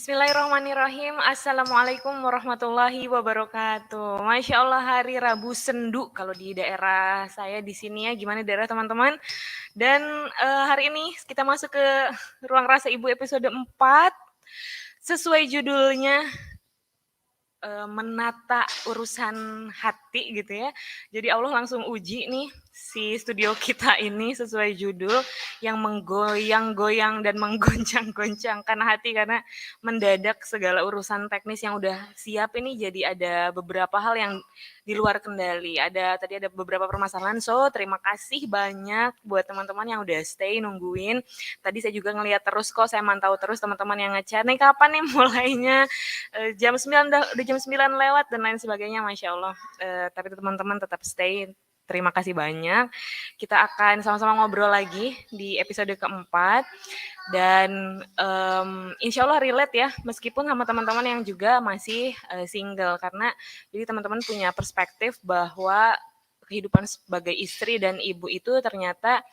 Bismillahirrahmanirrahim. Assalamualaikum warahmatullahi wabarakatuh. Masya Allah, hari Rabu Sendu kalau di daerah saya di sini ya. Gimana daerah teman-teman? Dan hari ini kita masuk ke Ruang Rasa Ibu episode 4. Sesuai judulnya, menata urusan hati gitu ya. Jadi Allah langsung uji nih si studio kita ini sesuai judul yang menggoyang-goyang dan menggoncang-goncangkan hati karena mendadak segala urusan teknis yang udah siap ini jadi ada beberapa hal yang di luar kendali. Tadi ada beberapa permasalahan. So, terima kasih banyak buat teman-teman yang udah stay nungguin. Tadi saya juga ngeliat terus kok, saya mantau terus teman-teman yang ngechat nih kapan nih mulainya. Jam 9 udah jam 9 lewat dan lain sebagainya, Masya Allah. Tapi teman-teman tetap stay. Terima kasih banyak. Kita akan sama-sama ngobrol lagi di episode keempat. Dan insya Allah relate ya, meskipun sama teman-teman yang juga masih single. Karena jadi teman-teman punya perspektif bahwa kehidupan sebagai istri dan ibu itu ternyata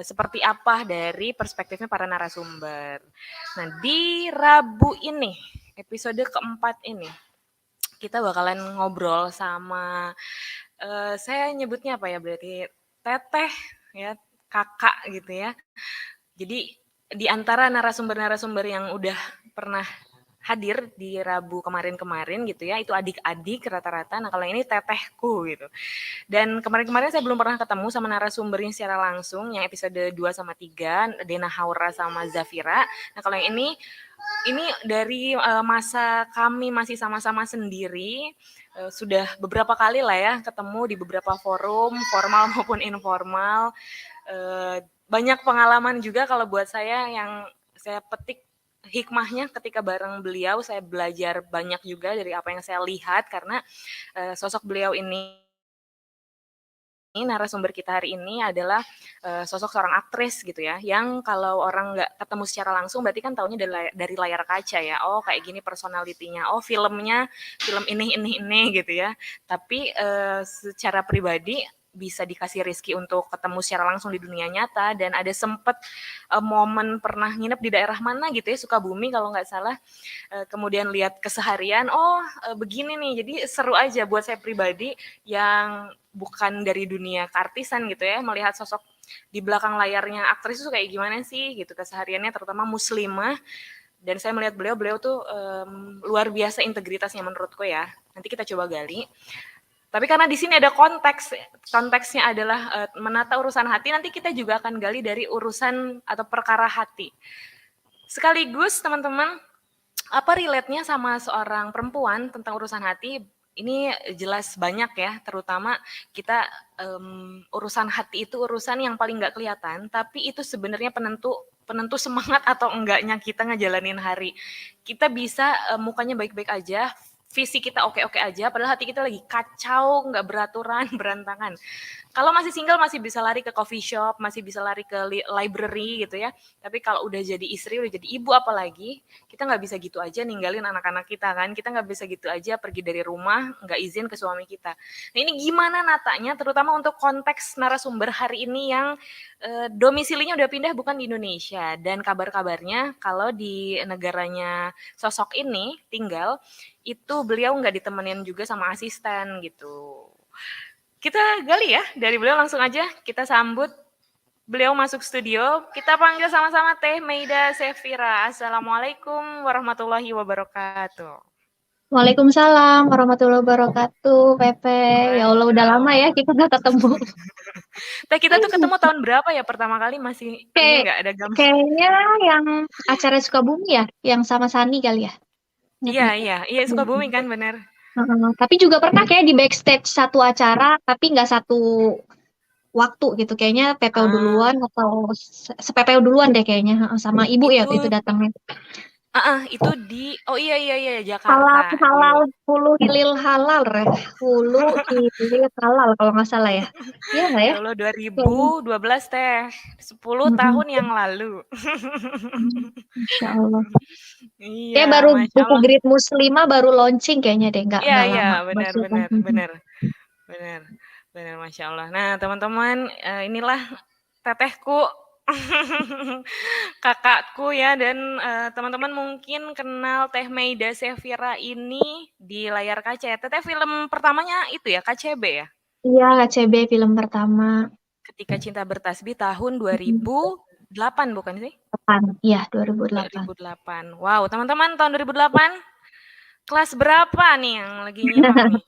seperti apa dari perspektifnya para narasumber. Nah, di Rabu ini, episode keempat ini, kita bakalan ngobrol sama, saya nyebutnya apa ya berarti, teteh ya, kakak gitu ya. Jadi di antara narasumber-narasumber yang udah pernah hadir di Rabu kemarin-kemarin gitu ya, itu adik-adik rata-rata. Nah, kalau ini tetehku gitu. Dan kemarin-kemarin saya belum pernah ketemu sama narasumbernya secara langsung, yang episode 2 sama 3, Dena Haura sama Zafira. Nah, kalau yang ini dari masa kami masih sama-sama sendiri, sudah beberapa kali lah ya ketemu di beberapa forum, formal maupun informal. Banyak pengalaman juga kalau buat saya yang saya petik hikmahnya ketika bareng beliau. Saya belajar banyak juga dari apa yang saya lihat karena sosok beliau ini narasumber kita hari ini adalah sosok seorang aktris gitu ya, yang kalau orang nggak ketemu secara langsung berarti kan taunya dari layar kaca ya. Oh, kayak gini personalitinya, oh filmnya film ini gitu ya. Tapi secara pribadi bisa dikasih rezeki untuk ketemu secara langsung di dunia nyata. Dan ada sempet momen pernah nginep di daerah mana gitu ya, Sukabumi kalau nggak salah. Kemudian lihat keseharian, oh begini nih. Jadi seru aja buat saya pribadi yang bukan dari dunia keartisan gitu ya, melihat sosok di belakang layarnya aktris itu kayak gimana sih gitu kesehariannya, terutama muslimah. Dan saya melihat beliau tuh luar biasa integritasnya menurutku ya. Nanti kita coba gali. Tapi karena di sini ada konteksnya adalah menata urusan hati, nanti kita juga akan gali dari urusan atau perkara hati. Sekaligus teman-teman, apa relate-nya sama seorang perempuan tentang urusan hati? Ini jelas banyak ya, terutama kita urusan hati itu urusan yang paling nggak kelihatan, tapi itu sebenarnya penentu semangat atau enggaknya kita ngejalanin hari. Kita bisa mukanya baik-baik aja, visi kita oke-oke aja, padahal hati kita lagi kacau, nggak beraturan, berantakan. Kalau masih single masih bisa lari ke coffee shop, masih bisa lari ke library gitu ya. Tapi kalau udah jadi istri, udah jadi ibu apalagi, kita nggak bisa gitu aja ninggalin anak-anak kita kan. Kita nggak bisa gitu aja pergi dari rumah, nggak izin ke suami kita. Nah, ini gimana natanya, terutama untuk konteks narasumber hari ini yang domisilinya udah pindah bukan di Indonesia. Dan kabar-kabarnya kalau di negaranya sosok ini tinggal, itu beliau nggak ditemenin juga sama asisten gitu. Kita gali ya, dari beliau langsung aja kita sambut beliau masuk studio. Kita panggil sama-sama Teh Meida Sefira. Assalamualaikum warahmatullahi wabarakatuh. Waalaikumsalam warahmatullahi wabarakatuh, Pepe. Ya Allah, udah Masya lama ya Allah. kita nggak ketemu. Teh, kita tuh ketemu tahun berapa ya pertama kali, masih ini Kayak nggak ada gambar? kayaknya yang acara Sukabumi ya, yang sama Sani kali ya. Iya, Ingat-ingat. iya, iya Sukabumi kan bener. Tapi juga pernah kayak di backstage satu acara, tapi nggak satu waktu gitu. Kayaknya PPO Ah, duluan atau se-PPO duluan deh kayaknya. Sama ibu ya itu itu datangnya. itu di oh iya iya iya Halal Jakarta dulu. halal hulu hilil halal, hulu hilil halal kalau nggak salah ya. Iya nggak ya? Ya Allah, Kayaknya. 2012 Teh. 10 Mm-mm. tahun yang lalu. Insya Allah. Iya, Kayak baru Masya buku Allah. Grid Muslimah baru launching kayaknya deh, Iya, nggak iya, lama. benar, Masih kan. benar, benar, benar, benar, Masya Allah. Nah, teman-teman, inilah tetehku. Kakakku ya dan, teman-teman mungkin kenal Teh Meida Zefira ini di layar kaca ya. Teteh film pertamanya itu ya, KCB ya? Iya, KCB film pertama. Ketika Cinta Bertasbih tahun 2008 bukan sih? 2008. Iya, 2008. 2008. Wow, teman-teman tahun 2008 kelas berapa nih yang lagi nyimak nih?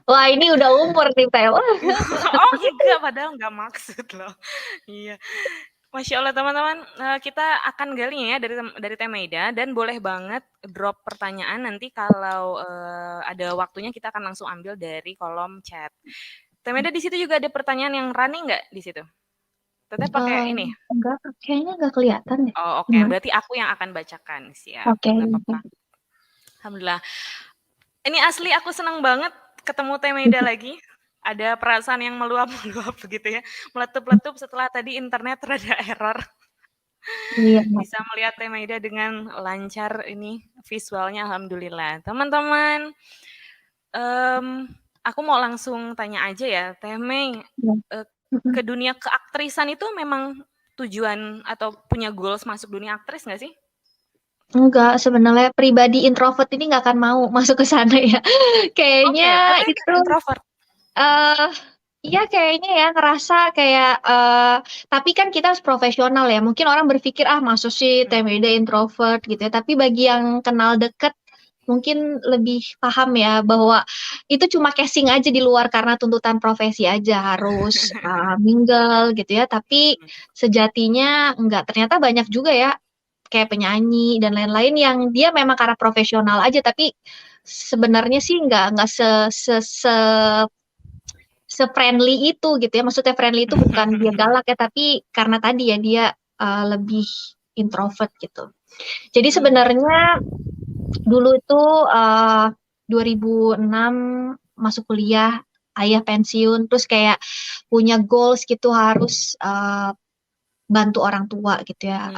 Wah, ini udah umur nih, Pel. Oh enggak, padahal nggak maksud loh. Iya. Masya Allah teman-teman, kita akan gali ya dari Teh Meida dan boleh banget drop pertanyaan nanti kalau ada waktunya kita akan langsung ambil dari kolom chat. Teh Meida di situ juga ada pertanyaan yang running nggak di situ? Teteh pakai ini. Enggak, kayaknya enggak kelihatan deh. Oh oke, Gimana? berarti aku yang akan bacakan. Siap, Oke. nggak apa-apa. Alhamdulillah. Ini asli aku senang banget ketemu Teh Meida lagi. Ada perasaan yang meluap-meluap begitu ya. Meletup-letup setelah tadi internet rada error. Iya. Bisa melihat Teh Maida dengan lancar ini visualnya alhamdulillah. Teman-teman, aku mau langsung tanya aja ya, Teh Mei, Iya. ke dunia keaktrisan itu memang tujuan atau punya goals masuk dunia aktris nggak sih? Enggak, sebenarnya pribadi introvert ini nggak akan mau masuk ke sana ya. Oke, Kayaknya Teteh itu introvert. eh iya kayaknya ya ngerasa kayak tapi kan kita harus profesional ya. Mungkin orang berpikir ah masuk sih Hmm. TMD introvert gitu ya. Tapi bagi yang kenal deket mungkin lebih paham ya bahwa itu cuma casing aja di luar karena tuntutan profesi aja harus mingle gitu ya. Tapi sejatinya enggak, ternyata banyak juga ya kayak penyanyi dan lain-lain yang dia memang karena profesional aja tapi sebenarnya sih nggak se-friendly itu gitu ya. Maksudnya friendly itu bukan dia galak ya, tapi karena tadi ya dia lebih introvert gitu. Jadi sebenarnya dulu itu 2006 masuk kuliah, ayah pensiun, terus kayak punya goals gitu harus bantu orang tua gitu ya.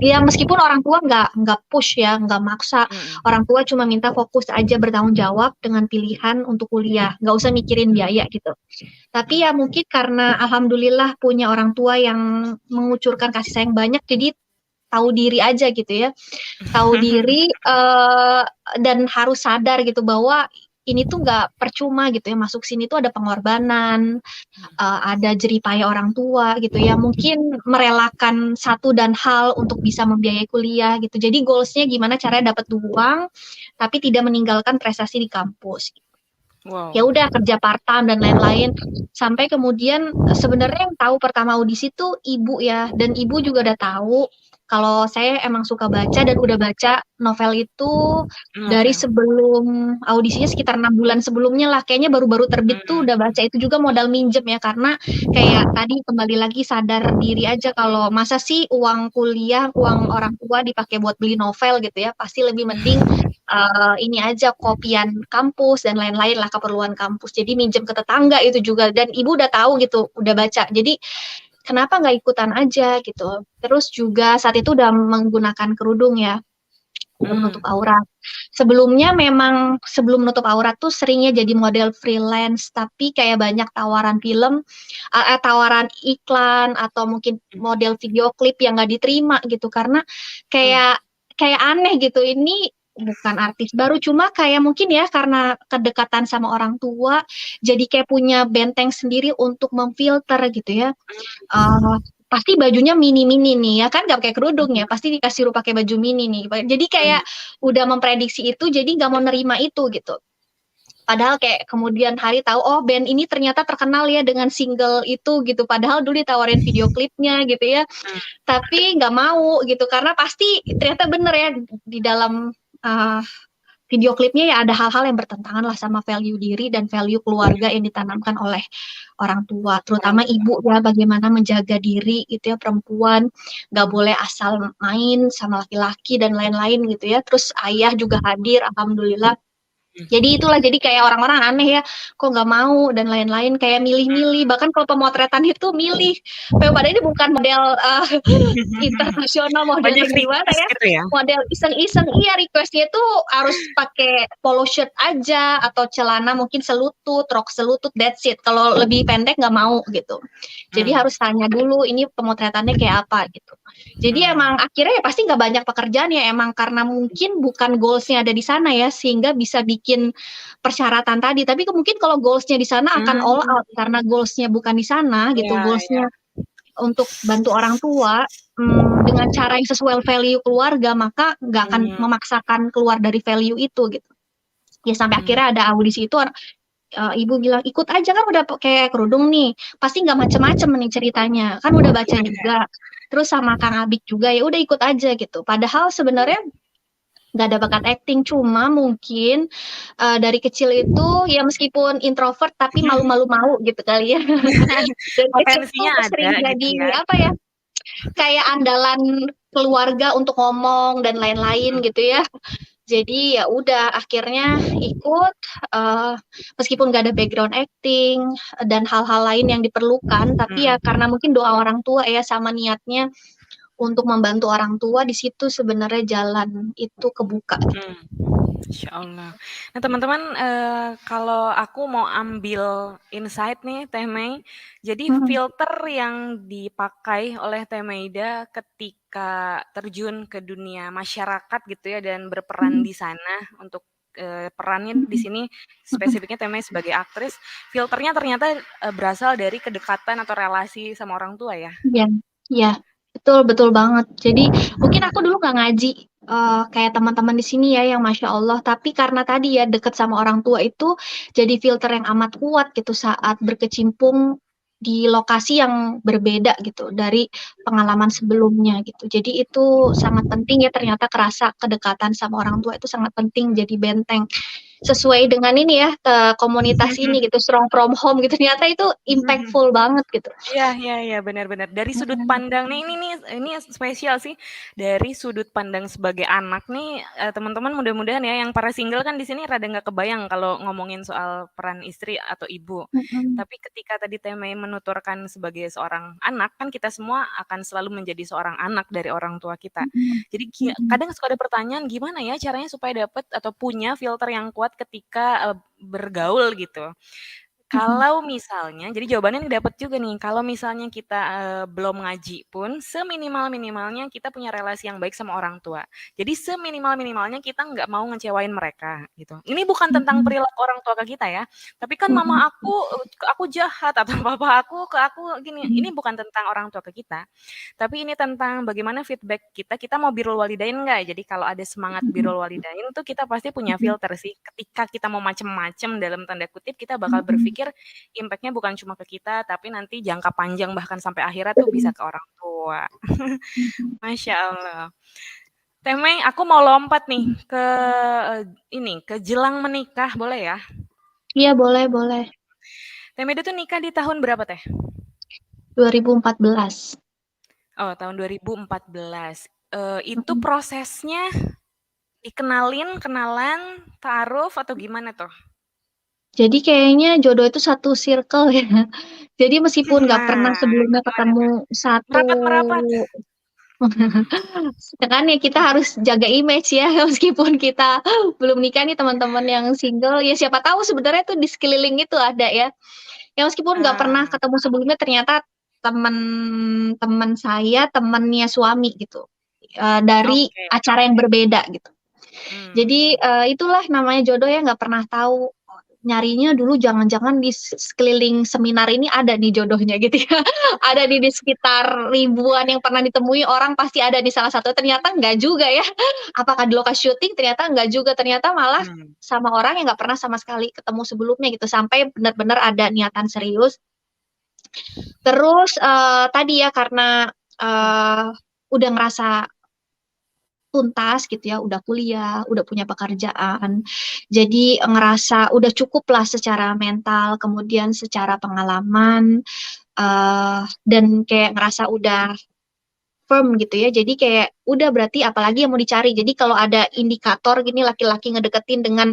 Ya meskipun orang tua nggak push ya, nggak maksa. Orang tua cuma minta fokus aja bertanggung jawab dengan pilihan untuk kuliah, nggak usah mikirin biaya gitu. Tapi ya mungkin karena alhamdulillah punya orang tua yang mengucurkan kasih sayang banyak, jadi tahu diri aja gitu ya. Tahu diri dan harus sadar gitu bahwa ini tuh nggak percuma gitu ya, masuk sini tuh ada pengorbanan, ada jeripaya orang tua gitu ya, mungkin merelakan satu dan hal untuk bisa membiayai kuliah gitu. Jadi goalsnya gimana caranya dapat uang tapi tidak meninggalkan prestasi di kampus. Wow. Ya udah kerja part time dan lain-lain sampai kemudian sebenarnya yang tahu pertama audisi tuh ibu ya, dan ibu juga udah tahu kalau saya emang suka baca dan udah baca novel itu dari Oke. sebelum audisinya sekitar 6 bulan sebelumnya lah, kayaknya baru-baru terbit tuh udah baca, itu juga modal minjem ya karena kayak tadi kembali lagi sadar diri aja kalau masa sih uang kuliah uang orang tua dipakai buat beli novel gitu ya, pasti lebih mending ini aja kopian kampus dan lain-lain lah keperluan kampus. Jadi minjem ke tetangga itu juga dan ibu udah tahu gitu, udah baca. Jadi kenapa nggak ikutan aja gitu. Terus juga saat itu udah menggunakan kerudung ya untuk menutup aurat. Sebelumnya memang sebelum menutup aurat tuh seringnya jadi model freelance, tapi kayak banyak tawaran film, tawaran iklan atau mungkin model video klip yang nggak diterima gitu karena kayak kayak aneh gitu. Ini bukan artis baru, cuma kayak mungkin ya karena kedekatan sama orang tua, jadi kayak punya benteng sendiri untuk memfilter gitu ya. Pasti bajunya mini-mini nih ya kan, nggak pakai kerudung ya, pasti dikasih pakai baju mini nih. Jadi kayak udah memprediksi itu, jadi nggak mau nerima itu gitu. Padahal kayak kemudian hari tahu oh band ini ternyata terkenal ya dengan single itu gitu. Padahal dulu ditawarin video klipnya gitu ya, tapi nggak mau gitu karena pasti ternyata bener ya di dalam video klipnya ya ada hal-hal yang bertentangan lah sama value diri dan value keluarga yang ditanamkan oleh orang tua, terutama ibu ya, bagaimana menjaga diri gitu ya, perempuan nggak boleh asal main sama laki-laki dan lain-lain gitu ya. Terus ayah juga hadir, alhamdulillah Jadi itulah, jadi kayak orang-orang aneh ya, kok nggak mau dan lain-lain, kayak milih-milih, bahkan kalau pemotretan itu milih. Padahal ini bukan model internasional, model Banyak yang gimana request ya, gitu ya? model iseng-iseng. Iya, requestnya tuh harus pakai polo shirt aja, atau celana mungkin selutut, rok selutut, that's it. Kalau lebih pendek nggak mau gitu. Jadi Hmm, harus tanya dulu, ini pemotretannya kayak apa gitu. Jadi hmm, emang akhirnya ya pasti nggak banyak pekerjaan ya, emang karena mungkin bukan goalsnya ada di sana ya, sehingga bisa bikin persyaratan tadi. Tapi mungkin kalau goalsnya di sana akan all hmm, out, karena goalsnya bukan di sana gitu, ya, ya. goalsnya untuk bantu orang tua dengan cara yang sesuai value keluarga, maka nggak akan Hmm, memaksakan keluar dari value itu gitu. Ya sampai hmm, akhirnya ada audisi itu, ibu bilang ikut aja, kan udah pakai kerudung nih, pasti nggak macem-macem nih ceritanya, kan udah baca juga. Terus sama Kang Abik juga, ya udah ikut aja gitu. Padahal sebenarnya nggak ada bakat acting, cuma mungkin dari kecil itu ya meskipun introvert tapi malu-malu mau gitu kali ya. Dari kecil tuh Potensinya ada sering gitu jadi ya. apa ya, kayak andalan keluarga untuk ngomong dan lain-lain gitu ya. Jadi ya udah akhirnya ikut, eh, meskipun gak ada background acting dan hal-hal lain yang diperlukan, tapi ya Hmm, karena mungkin doa orang tua ya sama niatnya untuk membantu orang tua, di situ sebenarnya jalan itu kebuka gitu. hmm. Insya Allah. Nah, teman-teman, kalau aku mau ambil insight nih, Teh Mei, jadi Hmm. filter yang dipakai oleh Teh Meida ketika terjun ke dunia masyarakat gitu ya dan berperan Hmm. di sana untuk perannya di Hmm. sini spesifiknya Teh Mei sebagai aktris, filternya ternyata berasal dari kedekatan atau relasi sama orang tua ya. Iya, iya, betul betul banget. Jadi mungkin aku dulu nggak ngaji kayak teman-teman di sini ya yang masya Allah, tapi karena tadi ya deket sama orang tua itu jadi filter yang amat kuat gitu saat berkecimpung di lokasi yang berbeda gitu dari pengalaman sebelumnya gitu. Jadi itu sangat penting ya, ternyata kerasa kedekatan sama orang tua itu sangat penting jadi benteng sesuai dengan ini ya, komunitas ini gitu, strong from home gitu, ternyata itu impactful banget gitu. Iya, iya, iya, benar-benar. Dari sudut Mm-mm. pandang nih, ini spesial sih. Dari sudut pandang sebagai anak nih, teman-teman mudah-mudahan ya, yang para single kan di sini rada nggak kebayang kalau ngomongin soal peran istri atau ibu. Mm-mm. Tapi ketika tadi Teme menuturkan sebagai seorang anak, kan kita semua akan selalu menjadi seorang anak dari orang tua kita. Mm-mm. Jadi Mm-mm. kadang suka ada pertanyaan, gimana ya caranya supaya dapat atau punya filter yang kuat ketika bergaul gitu. Mm-mm. Kalau misalnya jadi jawabannya dapat juga nih, kalau misalnya kita, belum ngaji pun, seminimal-minimalnya kita punya relasi yang baik sama orang tua. Jadi seminimal-minimalnya kita nggak mau ngecewain mereka, gitu. Ini bukan tentang Mm-mm. perilaku orang tua ke kita ya, tapi kan Mm-mm. mama aku, ke aku jahat atau papa aku ke aku gini, ini Mm-mm. bukan tentang orang tua ke kita, tapi ini tentang bagaimana feedback kita, kita mau birrul walidain nggak? Jadi kalau ada semangat birrul walidain tuh kita pasti punya Mm-mm. filter sih. Ketika kita mau macem-macem dalam tanda kutip, kita bakal Mm-mm. berpikir impact-nya bukan cuma ke kita, tapi nanti jangka panjang bahkan sampai akhirat tuh bisa ke orang tua. Mm-mm. Masya Allah. Temeng, aku mau lompat nih ke ini, ke jelang menikah, boleh ya? Iya, boleh, boleh. Temeda tuh nikah di tahun berapa teh? 2014. Oh, tahun 2014. Itu Mm-mm. prosesnya dikenalin, kenalan, ta'aruf atau gimana tuh? Jadi kayaknya jodoh itu satu circle ya. Jadi meskipun nggak pernah Nah, sebelumnya gimana ketemu tuh? satu, Merapat-merapat. kan ya kita harus jaga image ya, meskipun kita belum nikah nih teman-teman yang single, ya siapa tahu sebenarnya tuh di sekeliling itu ada ya. Ya meskipun nggak pernah Ah, ketemu sebelumnya, ternyata teman-teman saya temannya suami gitu, dari oke. acara yang berbeda gitu. Jadi Hmm. itulah namanya jodoh ya, nggak pernah tahu. Nyarinya dulu jangan-jangan di sekeliling seminar ini ada nih jodohnya gitu ya. Ada di sekitar ribuan yang pernah ditemui orang pasti ada di salah satu. Ternyata nggak juga ya. Apakah di lokasi syuting? Ternyata nggak juga. Ternyata malah Hmm. sama orang yang nggak pernah sama sekali ketemu sebelumnya gitu. Sampai benar-benar ada niatan serius. Terus tadi ya karena eh, udah ngerasa tuntas gitu ya, udah kuliah, udah punya pekerjaan. Jadi ngerasa udah cukup lah secara mental, kemudian secara pengalaman, dan kayak ngerasa udah firm gitu ya. Jadi kayak udah berarti apalagi yang mau dicari. Jadi kalau ada indikator gini laki-laki ngedeketin dengan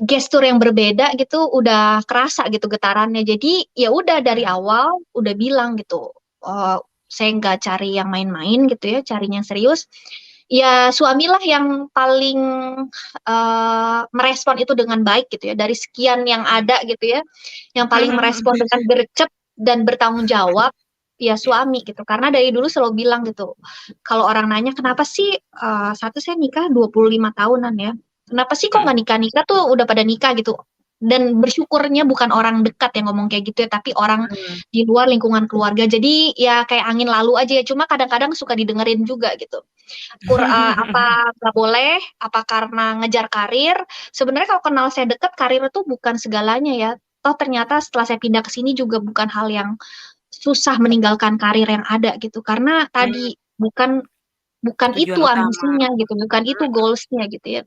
gestur yang berbeda gitu udah kerasa gitu getarannya. Jadi ya udah dari Mhm. awal udah bilang gitu, saya nggak cari yang main-main gitu ya, carinya yang serius. Ya suamilah yang paling merespon itu dengan baik gitu ya. Dari sekian yang ada gitu ya, yang paling merespon dengan gercep dan bertanggung jawab ya Iya. suami gitu. Karena dari dulu selalu bilang gitu, kalau orang nanya kenapa sih satu saya nikah 25 tahunan ya. Kenapa sih kok Mhm. nggak nikah-nikah tuh udah pada nikah gitu. Dan bersyukurnya bukan orang dekat yang ngomong kayak gitu ya, tapi orang Mhm. di luar lingkungan keluarga. Jadi ya kayak angin lalu aja ya. Cuma kadang-kadang suka didengerin juga gitu. Apa nggak boleh? Apa karena ngejar karir? Sebenarnya kalau kenal saya deket, karir itu bukan segalanya ya. Toh ternyata setelah saya pindah ke sini juga bukan hal yang susah meninggalkan karir yang ada gitu. Karena Mmm, tadi bukan bukan tujuan itu utama. ambisinya gitu, bukan itu goalsnya gitu ya.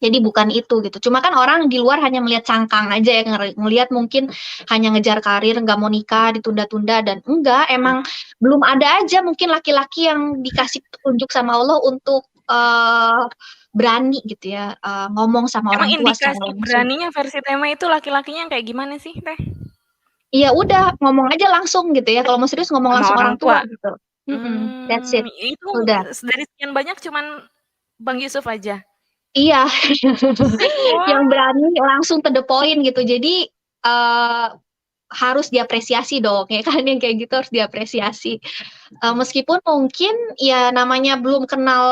Jadi bukan itu gitu. Cuma kan orang di luar hanya melihat cangkang aja ya, ngelihat mungkin hanya ngejar karir, nggak mau nikah, ditunda-tunda dan enggak, Mhm. emang belum ada aja mungkin laki-laki yang dikasih petunjuk sama Allah untuk berani gitu ya, ngomong sama Emang orang tua secara indikasi langsung. beraninya versi Teme itu laki-lakinya yang kayak gimana sih, Teh? Iya udah ngomong aja langsung gitu ya. Kalau mau serius ngomong Sama langsung orang orang tua tua? gitu. That's it. Itu Udah. dari sekian banyak cuman Bang Yusuf aja? Iya, Wah. yang berani langsung to the point gitu. Jadi eh harus diapresiasi dong ya kan, yang kayak gitu harus diapresiasi. Meskipun mungkin ya namanya belum kenal,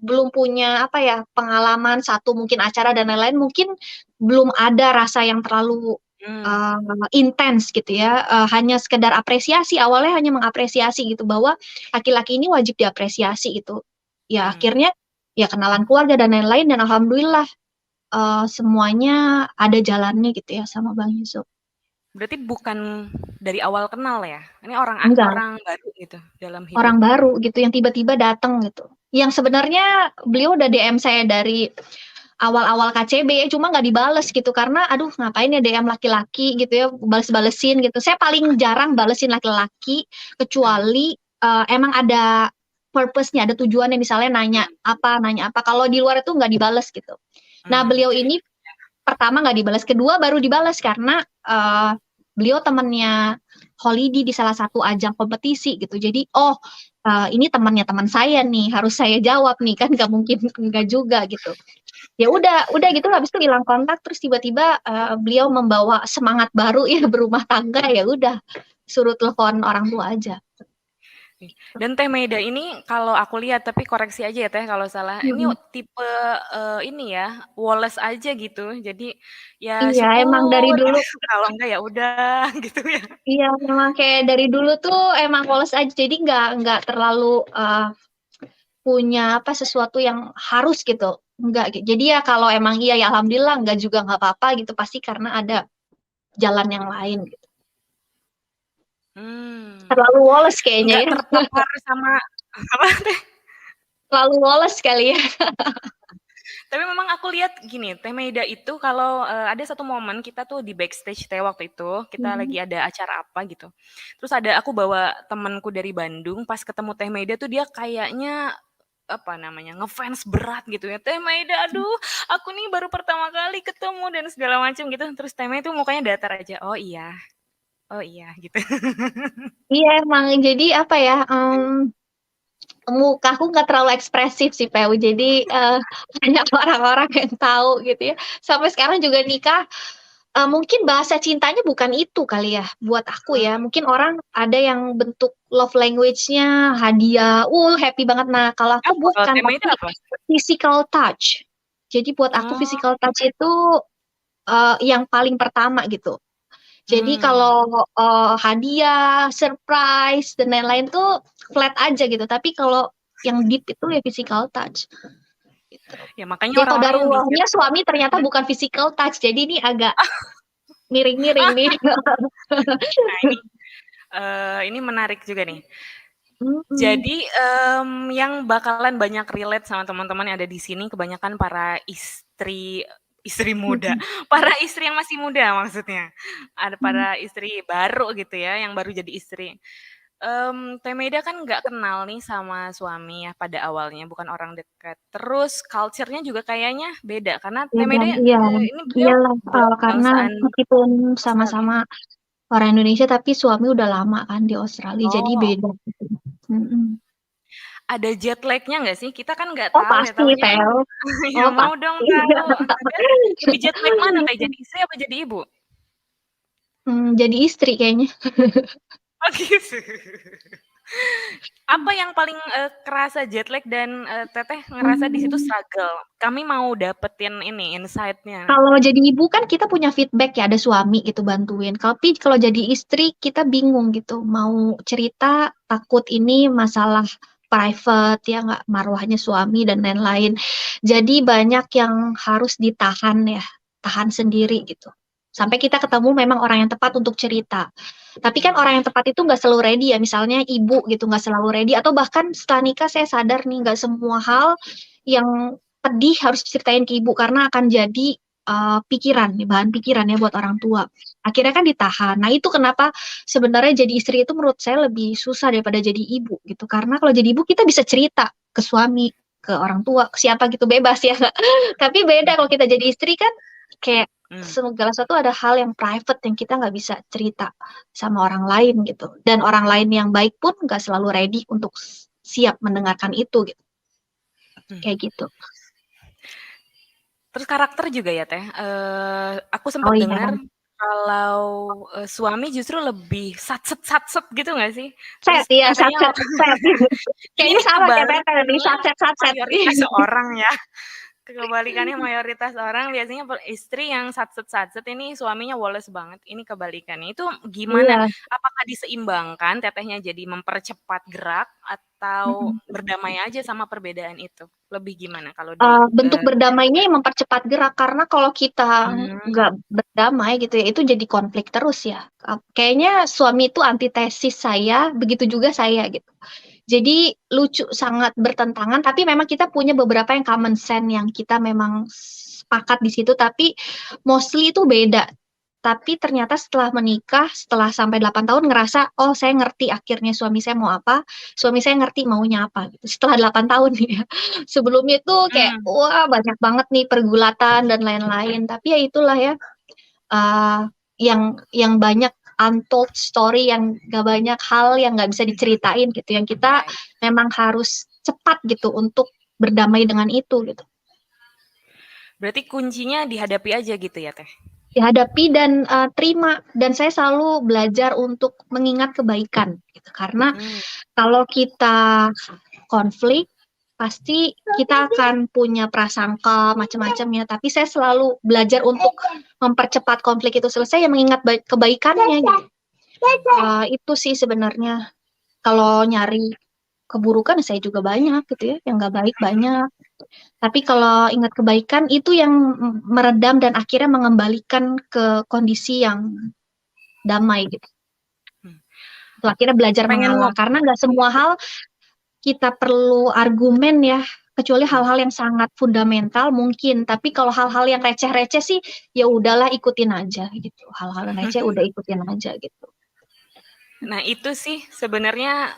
belum punya apa ya, pengalaman satu mungkin acara dan lain-lain, mungkin belum ada rasa yang terlalu Mmm. intens gitu ya, hanya sekedar apresiasi, awalnya hanya mengapresiasi gitu bahwa laki-laki ini wajib diapresiasi gitu. Ya Mhm. akhirnya ya kenalan keluarga dan lain-lain dan alhamdulillah, semuanya ada jalannya gitu ya sama Bang Yusuf. Berarti bukan dari awal kenal ya? Ini Enggak. orang baru gitu dalam hidup? Orang baru gitu yang tiba-tiba datang gitu. Yang sebenarnya beliau udah DM saya dari awal-awal KCB, cuma nggak dibales gitu karena aduh ngapain ya DM laki-laki gitu ya, bales-balesin gitu. Saya paling jarang balesin laki-laki Mhm. kecuali emang ada purpose-nya, ada tujuannya misalnya Mhm. nanya apa. Kalau di luar itu nggak dibales gitu. Nah, Mmm. beliau ini pertama nggak dibalas, kedua baru dibalas karena beliau temennya Holidi di salah satu ajang kompetisi gitu. Jadi, oh ini temannya teman saya nih, harus saya jawab nih kan nggak mungkin nggak juga gitu. Ya udah gitu habis itu hilang kontak terus tiba-tiba beliau membawa semangat baru ya berumah tangga ya udah suruh telepon orang tua aja. Dan Teh Maida ini kalau aku lihat, tapi koreksi aja ya Teh kalau salah, ini Mm-mm. tipe, ini ya, Woles aja gitu. Jadi, ya Iya emang dari syukur dulu. gitu, kalau enggak ya udah gitu ya. Iya memang kayak dari dulu tuh emang polos aja jadi nggak terlalu punya apa sesuatu yang harus gitu. Enggak gitu. Jadi ya kalau emang iya ya alhamdulillah enggak juga nggak apa-apa gitu pasti karena ada jalan yang lain gitu. Mmm. Terlalu woles kayaknya Enggak ya. terpapar sama apa Teh? Terlalu woles kali ya. Tapi memang aku lihat gini, Teh Maida itu kalau, ada satu momen kita tuh di backstage Teh waktu itu, kita lagi Hmm. ada acara apa gitu. Terus aku bawa temenku dari Bandung, pas ketemu Teh Maida tuh dia kayaknya, apa namanya, ngefans berat gitu ya, "Teh Maida, aduh aku nih baru pertama kali ketemu," dan segala macam gitu. Terus Teh Maida tuh mukanya datar aja, oh iya," gitu. Iya emang jadi apa ya mukaku nggak terlalu ekspresif sih PU jadi banyak orang-orang yang tahu gitu ya sampai sekarang juga nikah. Mungkin bahasa cintanya bukan itu kali ya, buat aku ya. Mmm, Mungkin orang ada yang bentuk love language-nya hadiah, happy banget. Nah, kalau aku apa kalau bukan, Teh Maida tapi apa? physical touch. Jadi buat aku Oh, physical touch itu yang paling pertama gitu. Jadi mmm. kalau hadiah, surprise dan lain-lain tuh flat aja gitu. Tapi kalau yang deep itu ya physical touch. Gitu. Ya makanya Ya orang-orang yang di kodarullahnya circle suami ternyata mhm. bukan physical touch. Jadi ini agak miring-miring nih. Nah ini menarik juga nih. Mhm. Jadi, yang bakalan banyak relate sama teman-teman yang ada di sini kebanyakan para istri istri muda, Mhm. para istri yang masih muda maksudnya. Ada Mhm. para istri baru gitu ya, yang baru jadi istri. Teh Meda kan nggak kenal nih sama suami ya pada awalnya, bukan orang dekat. Terus culture-nya juga kayaknya beda karena Ya Teh Meda, dan iya, ini beliau iyalah karena bangsaan meskipun Australia. sama-sama orang Indonesia tapi suami udah lama kan di Australia jadi Oh, beda gitu. Mm-mm. ada jet lag-nya nggak sih? Kita kan nggak Oh tahu ya, pasti taunya kan Tel, ya oh mau dong pasti. tahu. Ada lebih jet lag mana kayak jadi istri apa jadi ibu? Jadi istri kayaknya. Oh gitu. Apa yang paling, kerasa jet lag dan, Teteh ngerasa di situ Hmm, struggle? Kami mau dapetin ini insight-nya. Kalau jadi ibu kan kita punya feedback ya, ada suami gitu bantuin. Tapi kalau jadi istri kita bingung gitu, mau cerita takut ini masalah private ya nggak marwahnya suami dan lain-lain. Jadi banyak yang harus ditahan ya, tahan sendiri gitu. Sampai kita ketemu memang orang yang tepat untuk cerita. Tapi kan Mmm, orang yang tepat itu nggak selalu ready ya, misalnya ibu gitu nggak selalu ready. Atau bahkan setelah nikah saya sadar nih nggak semua hal yang pedih harus diceritain ke ibu karena akan jadi pikiran, nih, bahan pikiran ya buat orang tua. Akhirnya kan ditahan. Nah itu kenapa sebenarnya jadi istri itu menurut saya lebih susah daripada jadi ibu gitu. Karena kalau jadi ibu kita bisa cerita ke suami, ke orang tua, ke siapa gitu bebas ya. Tapi beda kalau kita jadi istri kan kayak mmm. segala sesuatu ada hal yang private yang kita nggak bisa cerita sama orang lain gitu. Dan orang lain yang baik pun nggak selalu ready untuk siap mendengarkan itu gitu. Mmm. Kayak gitu. Terus karakter juga ya, Teh, aku Oh sempet iya, denger kalau, suami justru lebih satset-satset gitu nggak sih? set Terus ya, Tetehnya satset, satset. ini Kayaknya sama kayak Tete nih, kebalikannya satset, satset. mayoritas orang ya. Kebalikannya mayoritas orang biasanya istri yang satset-satset ini suaminya woles banget, ini kebalikannya. Itu gimana? Iya. Apakah diseimbangkan tetehnya jadi mempercepat gerak atau Mm-mm. berdamai aja sama perbedaan itu? Lebih gimana kalau di, Bentuk berdamainya yang mempercepat gerak karena kalau kita mmm, nggak berdamai gitu ya itu jadi konflik terus ya. Kayaknya suami itu antitesis saya, begitu juga saya gitu. Jadi lucu sangat bertentangan tapi memang kita punya beberapa yang common sense yang kita memang sepakat di situ tapi mostly itu beda. Tapi ternyata setelah menikah, setelah sampai 8 tahun ngerasa, oh saya ngerti akhirnya suami saya mau apa, suami saya ngerti maunya apa gitu. Setelah 8 tahun nih ya. Sebelumnya itu kayak mmm, wah banyak banget nih pergulatan dan lain-lain. Tapi ya itulah ya uh, yang banyak untold story yang gak banyak hal yang nggak bisa diceritain gitu. Yang kita ya ya. memang harus cepat gitu untuk berdamai dengan itu gitu. Berarti kuncinya dihadapi aja gitu ya, Teh? Dihadapi dan terima dan saya selalu belajar untuk mengingat kebaikan gitu. Karena Mmm, kalau kita konflik pasti kita akan punya prasangka macam-macam ya tapi saya selalu belajar untuk mempercepat konflik itu selesai yang mengingat kebaikannya gitu. Itu sih sebenarnya kalau nyari keburukan saya juga banyak gitu ya yang nggak baik banyak tapi kalau ingat kebaikan itu yang meredam dan akhirnya mengembalikan ke kondisi yang damai gitu. mhm. Tuh, akhirnya belajar Pengen mengalah karena nggak semua iya, hal kita perlu argumen ya, kecuali mmm. hal-hal yang sangat fundamental mungkin. Tapi kalau hal-hal yang receh-receh sih, ya udahlah ikutin aja gitu. Hal-hal yang receh udah ikutin aja gitu. Nah itu sih sebenarnya,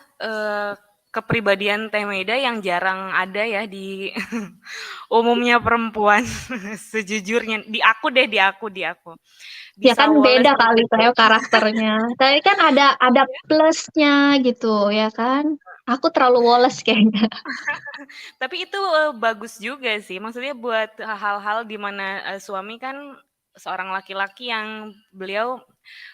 kepribadian Teh Meda yang jarang ada ya di umumnya perempuan sejujurnya. Di aku. Ya Bisa kan woles beda kali seperti saya karakternya. Tapi kan ada plusnya gitu ya kan. Aku terlalu woles kayaknya. tapi itu, bagus juga sih, maksudnya buat hal-hal di mana, suami kan seorang laki-laki yang beliau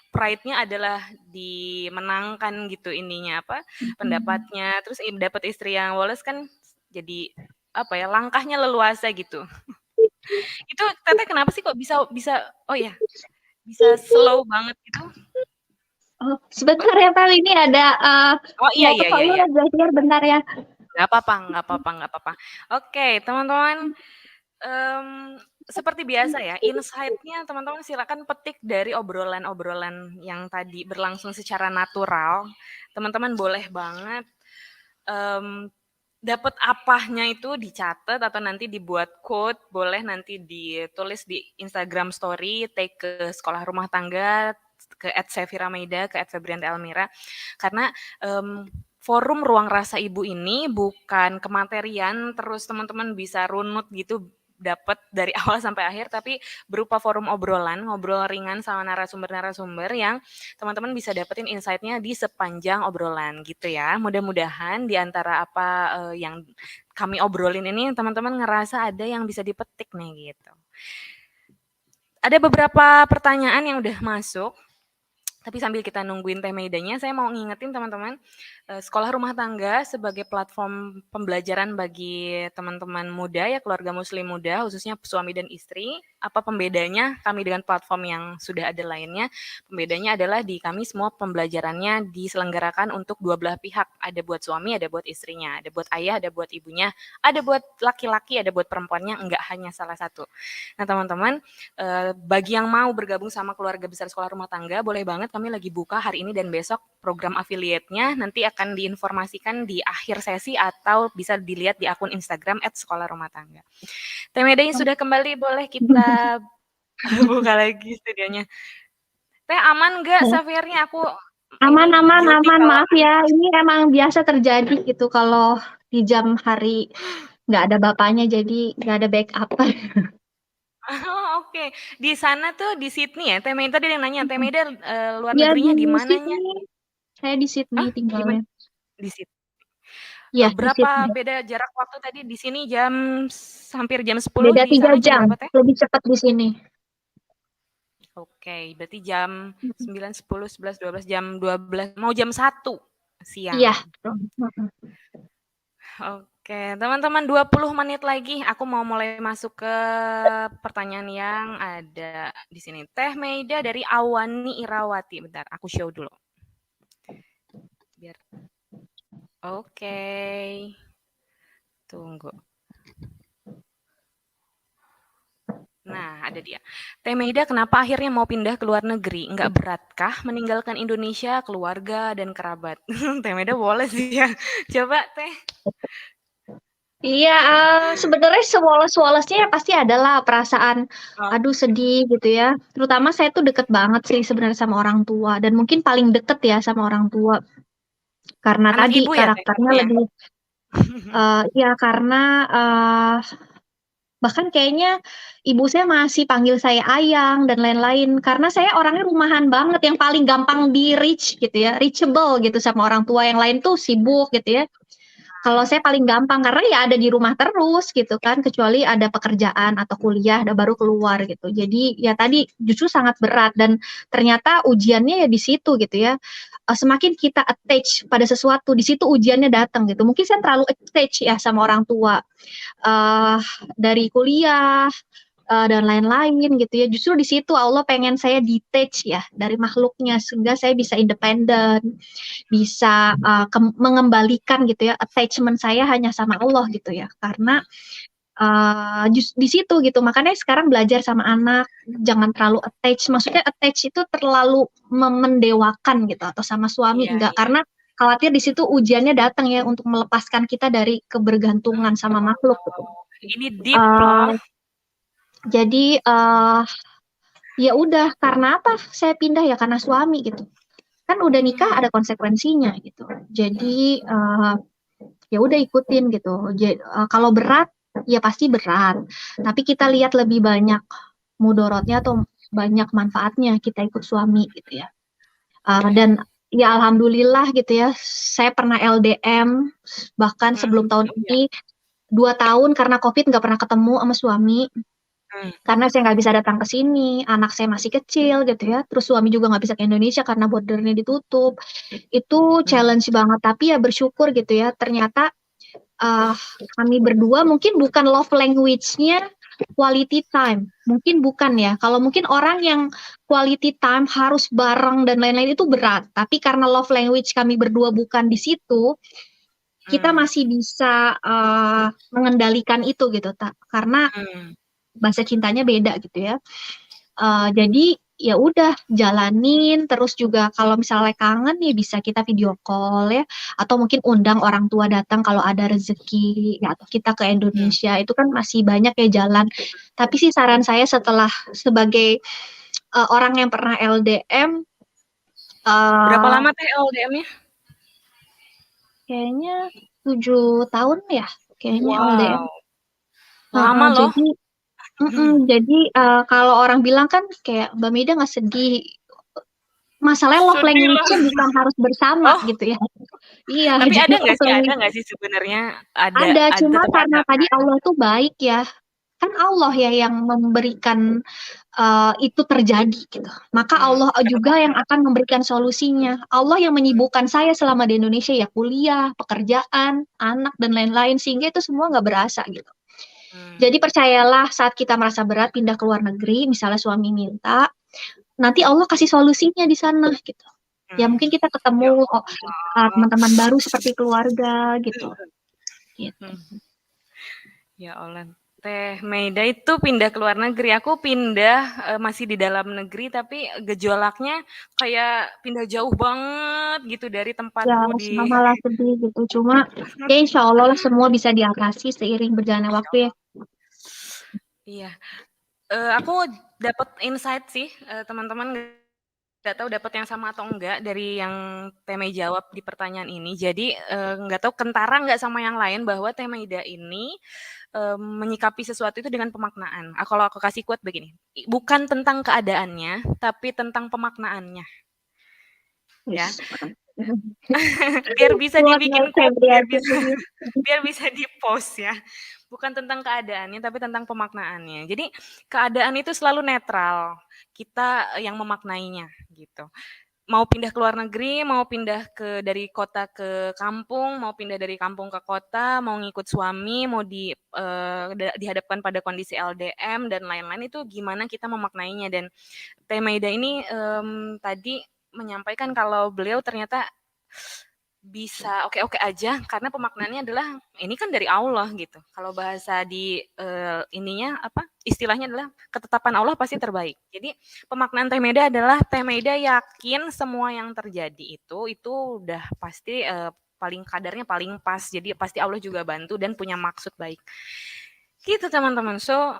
pride-nya adalah dimenangkan gitu ininya, apa, Hmm. pendapatnya, terus dapat istri yang woles kan jadi, apa ya, langkahnya leluasa gitu. Itu Teteh kenapa sih kok bisa bisa oh ya, bisa slow banget gitu? Oh, Apa? sebentar ya Pak, ini ada Oh iya mau ke iya iya iya. toilet belajar bentar ya. Nggak apa-apa. Oke, teman-teman, seperti biasa ya, insight-nya teman-teman silakan petik dari obrolan-obrolan yang tadi berlangsung secara natural. Teman-teman boleh banget, mmm, dapat apanya itu dicatat atau nanti dibuat quote, boleh nanti ditulis di Instagram story, tag ke sekolah rumah tangga, ke @Sefira_Meida, ke @Febrianti_Elmira, karena forum Ruang Rasa Ibu ini bukan kematerian terus teman-teman bisa runut gitu dapat dari awal sampai akhir, tapi berupa forum obrolan, ngobrol ringan sama narasumber-narasumber yang teman-teman bisa dapetin insight-nya di sepanjang obrolan gitu ya. Mudah-mudahan di antara apa yang kami obrolin ini teman-teman ngerasa ada yang bisa dipetik nih gitu. Ada beberapa pertanyaan yang udah masuk. Tapi sambil kita nungguin Teh Meidanya, saya mau ngingetin teman-teman, sekolah rumah tangga sebagai platform pembelajaran bagi teman-teman muda ya, keluarga muslim muda, khususnya suami dan istri. Apa pembedanya kami dengan platform yang sudah ada lainnya? Pembedanya adalah di kami semua pembelajarannya diselenggarakan untuk dua belah pihak. Ada buat suami, ada buat istrinya, ada buat ayah, ada buat ibunya, ada buat laki-laki, ada buat perempuannya, enggak hanya salah satu. Nah teman-teman, bagi yang mau bergabung sama keluarga besar sekolah rumah tangga, boleh banget kami lagi buka hari ini dan besok program affiliate-nya, nanti akan diinformasikan di akhir sesi atau bisa dilihat di akun Instagram @sekolahrumahtangga. Teh Meidanya sudah kembali, boleh kita buka lagi studionya. Teh aman nggak Safirnya? Aku Aman, ini aman, guilty aman. kalau Maaf ya, ini emang biasa terjadi gitu kalau di jam hari nggak ada bapaknya, jadi nggak ada backup. oh, oke. Di sana tuh di Sydney ya? Teh Meida tadi yang nanya, Teh Meida luar Ya di negerinya di mananya? Sydney, saya di Sydney Hah? Di mana? tinggalnya. Di Sydney. Ya di Berapa Sydney. beda jarak waktu tadi di sini hampir jam 10, Beda di tiga sana jam jam, berapa Teh? lebih cepat di sini. Oke, berarti jam 9, 10, 11, 12, jam 12, mau jam 1 Iya. siang. Oke, teman-teman 20 menit lagi aku mau mulai masuk ke pertanyaan yang ada di sini. Teh Meida dari Awani Irawati. Bentar, aku show dulu. Biar. Oke. Tunggu. Nah, ada dia. Teh Meida kenapa akhirnya mau pindah ke luar negeri? Enggak beratkah meninggalkan Indonesia, keluarga, dan kerabat? Teh Meida boleh sih ya. Coba Teh. Iya, sebenarnya sewoles-wolesnya ya pasti adalah perasaan, Oh, aduh sedih gitu ya. Terutama saya tuh deket banget sih sebenarnya sama orang tua dan mungkin paling deket ya sama orang tua. Karena anak tadi ibu ya Teh karakternya katanya? lebih, ya karena bahkan kayaknya ibu saya masih panggil saya ayang dan lain-lain. Karena saya orangnya rumahan banget, yang paling gampang di-reach gitu ya, reachable gitu sama orang tua. Yang lain tuh sibuk gitu ya. Kalau saya paling gampang karena ya ada di rumah terus gitu kan, kecuali ada pekerjaan atau kuliah baru keluar gitu. Jadi ya tadi justru sangat berat dan ternyata ujiannya ya di situ gitu ya. Semakin kita attach pada sesuatu, di situ ujiannya datang gitu. Mungkin saya terlalu attach ya sama orang tua. Uh, dari kuliah dan lain-lain gitu ya. Justru di situ Allah pengen saya detach ya dari makhluknya sehingga saya bisa independen, bisa mengembalikan gitu ya attachment saya hanya sama Allah gitu ya. Karena di situ gitu. Makanya sekarang belajar sama anak jangan terlalu attach. Maksudnya attach itu terlalu mendewakan gitu atau sama suami Iya, enggak iya. karena khawatir di situ ujiannya datang ya untuk melepaskan kita dari kebergantungan sama makhluk gitu. Oh, ini deep loh. Uh, jadi ya udah karena apa saya pindah ya karena suami gitu. Kan udah nikah ada konsekuensinya gitu. Jadi ya udah ikutin gitu. Jadi, kalau berat ya pasti berat. Tapi kita lihat lebih banyak mudorotnya atau banyak manfaatnya kita ikut suami gitu ya. Dan ya alhamdulillah gitu ya. Saya pernah LDM bahkan sebelum tahun Iya. ini 2 tahun karena COVID nggak pernah ketemu sama suami. Karena saya nggak bisa datang ke sini, anak saya masih kecil gitu ya, terus suami juga nggak bisa ke Indonesia karena bordernya ditutup. Itu challenge banget, tapi ya bersyukur gitu ya, ternyata kami berdua mungkin bukan love language-nya quality time, mungkin bukan ya. Kalau mungkin orang yang quality time harus bareng dan lain-lain itu berat, tapi karena love language kami berdua bukan di situ, kita masih bisa mengendalikan itu gitu, karena bahasa cintanya beda gitu ya. Jadi ya udah jalanin terus juga kalau misalnya kangen ya bisa kita video call ya atau mungkin undang orang tua datang kalau ada rezeki ya, atau kita ke Indonesia itu kan masih banyak ya jalan. Tapi sih saran saya setelah sebagai orang yang pernah LDM Berapa uh, lama teh LDM-nya? kayaknya 7 tahun ya, kayaknya LDM. Wow, lama loh. Jadi jadi kalau orang bilang kan kayak Mbak Mida nggak sedih. Masalahnya love Sedih lah. language-nya bukan harus bersama Oh, gitu ya. Iya, tapi jadi love ada language nggak sih sebenarnya ada ada, ada cuma tetap karena ada tadi kan? Allah tuh baik ya. Kan Allah ya yang memberikan itu terjadi gitu. Maka Allah juga yang Ketepatan. akan memberikan solusinya. Allah yang menyibukkan saya selama di Indonesia ya kuliah, pekerjaan, anak dan lain-lain sehingga itu semua nggak berasa gitu. Hmm, Jadi percayalah saat kita merasa berat pindah ke luar negeri, misalnya suami minta, nanti Allah kasih solusinya di sana gitu. Ya hmm. mungkin kita Ya ketemu Allah. teman-teman baru seperti keluarga gitu. Gitu. Hmm. Ya Allah. Teh Meida itu pindah ke luar negeri. Aku pindah masih di dalam negeri tapi gejolaknya kayak pindah jauh banget gitu dari Ya, tempatku di sama lah sedih gitu. Cuma ya insya Allah lah semua bisa diatasi seiring berjalannya waktu ya. Iya. Aku dapat insight sih, teman-teman nggak tahu dapat yang sama atau enggak dari yang Teme jawab di pertanyaan ini. Jadi, nggak tahu kentara nggak sama yang lain bahwa Teh Meida ini, menyikapi sesuatu itu dengan pemaknaan. Kalau aku kasih quote begini, bukan tentang keadaannya, tapi tentang pemaknaannya, ya. Yes. Biar bisa Luar dibikin biasa quote, berarti ini. biar bisa di-post ya. Bukan tentang keadaannya, tapi tentang pemaknaannya. Jadi keadaan itu selalu netral. Kita yang memaknainya gitu. Mau pindah ke luar negeri, mau pindah dari kota ke kampung, mau pindah dari kampung ke kota, mau ngikut suami, mau dihadapkan pada kondisi LDM dan lain-lain itu gimana kita memaknainya dan Teh Maida ini tadi menyampaikan kalau beliau ternyata bisa oke-oke aja karena pemaknaannya adalah ini kan dari Allah gitu. Kalau bahasa di ininya apa istilahnya adalah ketetapan Allah pasti terbaik. Jadi pemaknaan Teh Meda adalah Teh Meda yakin semua yang terjadi itu udah pasti paling kadarnya paling pas. Jadi pasti Allah juga bantu dan punya maksud baik. Gitu teman-teman. So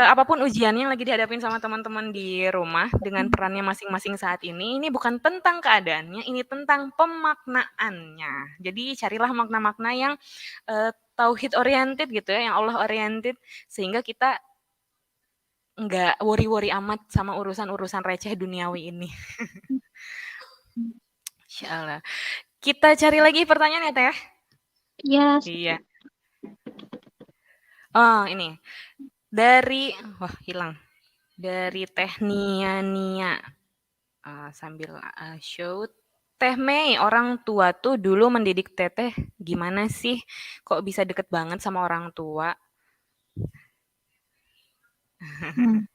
apapun ujiannya yang lagi dihadapin sama teman-teman di rumah dengan perannya masing-masing saat ini bukan tentang keadaannya, ini tentang pemaknaannya. Jadi carilah makna-makna yang tauhid oriented gitu ya, yang Allah oriented sehingga kita nggak worry-worry amat sama urusan-urusan receh duniawi ini. Insyaallah. Kita cari lagi pertanyaan ya Teh. Ya, Iya. Oh ini dari wah hilang dari Teh Nia. Sambil show Teh Mei, orang tua tuh dulu mendidik Teteh gimana sih? Kok bisa deket banget sama orang tua? hmm.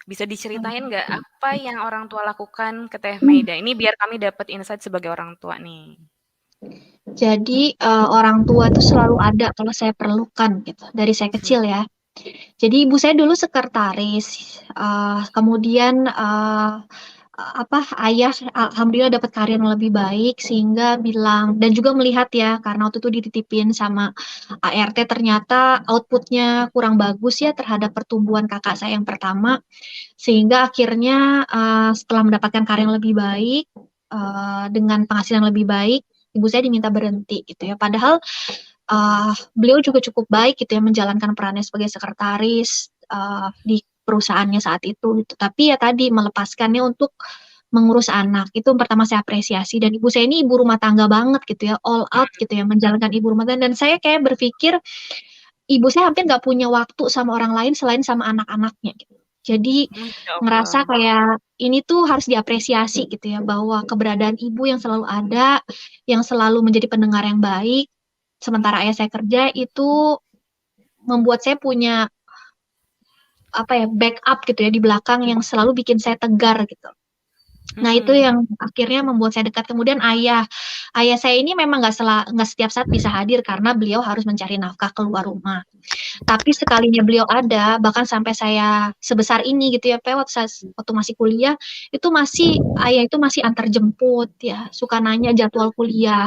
Bisa diceritain nggak apa yang orang tua lakukan ke Teh Meida? Ini biar kami dapat insight sebagai orang tua nih. Jadi orang tua tuh selalu ada kalau saya perlukan gitu dari saya kecil ya. Jadi ibu saya dulu sekretaris, kemudian apa ayah alhamdulillah dapat karir yang lebih baik sehingga bilang dan juga melihat ya karena waktu itu dititipin sama ART ternyata outputnya kurang bagus ya terhadap pertumbuhan kakak saya yang pertama sehingga akhirnya setelah mendapatkan karir yang lebih baik dengan penghasilan lebih baik ibu saya diminta berhenti gitu ya padahal beliau juga cukup baik gitu ya menjalankan perannya sebagai sekretaris di perusahaannya saat itu gitu. Tapi ya tadi melepaskannya untuk mengurus anak itu yang pertama saya apresiasi dan ibu saya ini ibu rumah tangga banget gitu ya all out gitu ya menjalankan ibu rumah tangga dan saya kayak berpikir ibu saya hampir nggak punya waktu sama orang lain selain sama anak-anaknya gitu. Jadi Masya ngerasa Allah. kayak ini tuh harus diapresiasi gitu ya bahwa keberadaan ibu yang selalu ada, yang selalu menjadi pendengar yang baik, sementara ayah saya kerja itu membuat saya punya apa ya backup gitu ya di belakang yang selalu bikin saya tegar gitu. Nah, itu yang akhirnya membuat saya dekat. Kemudian ayah saya ini memang nggak setiap saat bisa hadir karena beliau harus mencari nafkah keluar rumah. Tapi sekalinya beliau ada, bahkan sampai saya sebesar ini gitu ya, waktu masih kuliah, itu ayah itu masih antar jemput ya, suka nanya jadwal kuliah.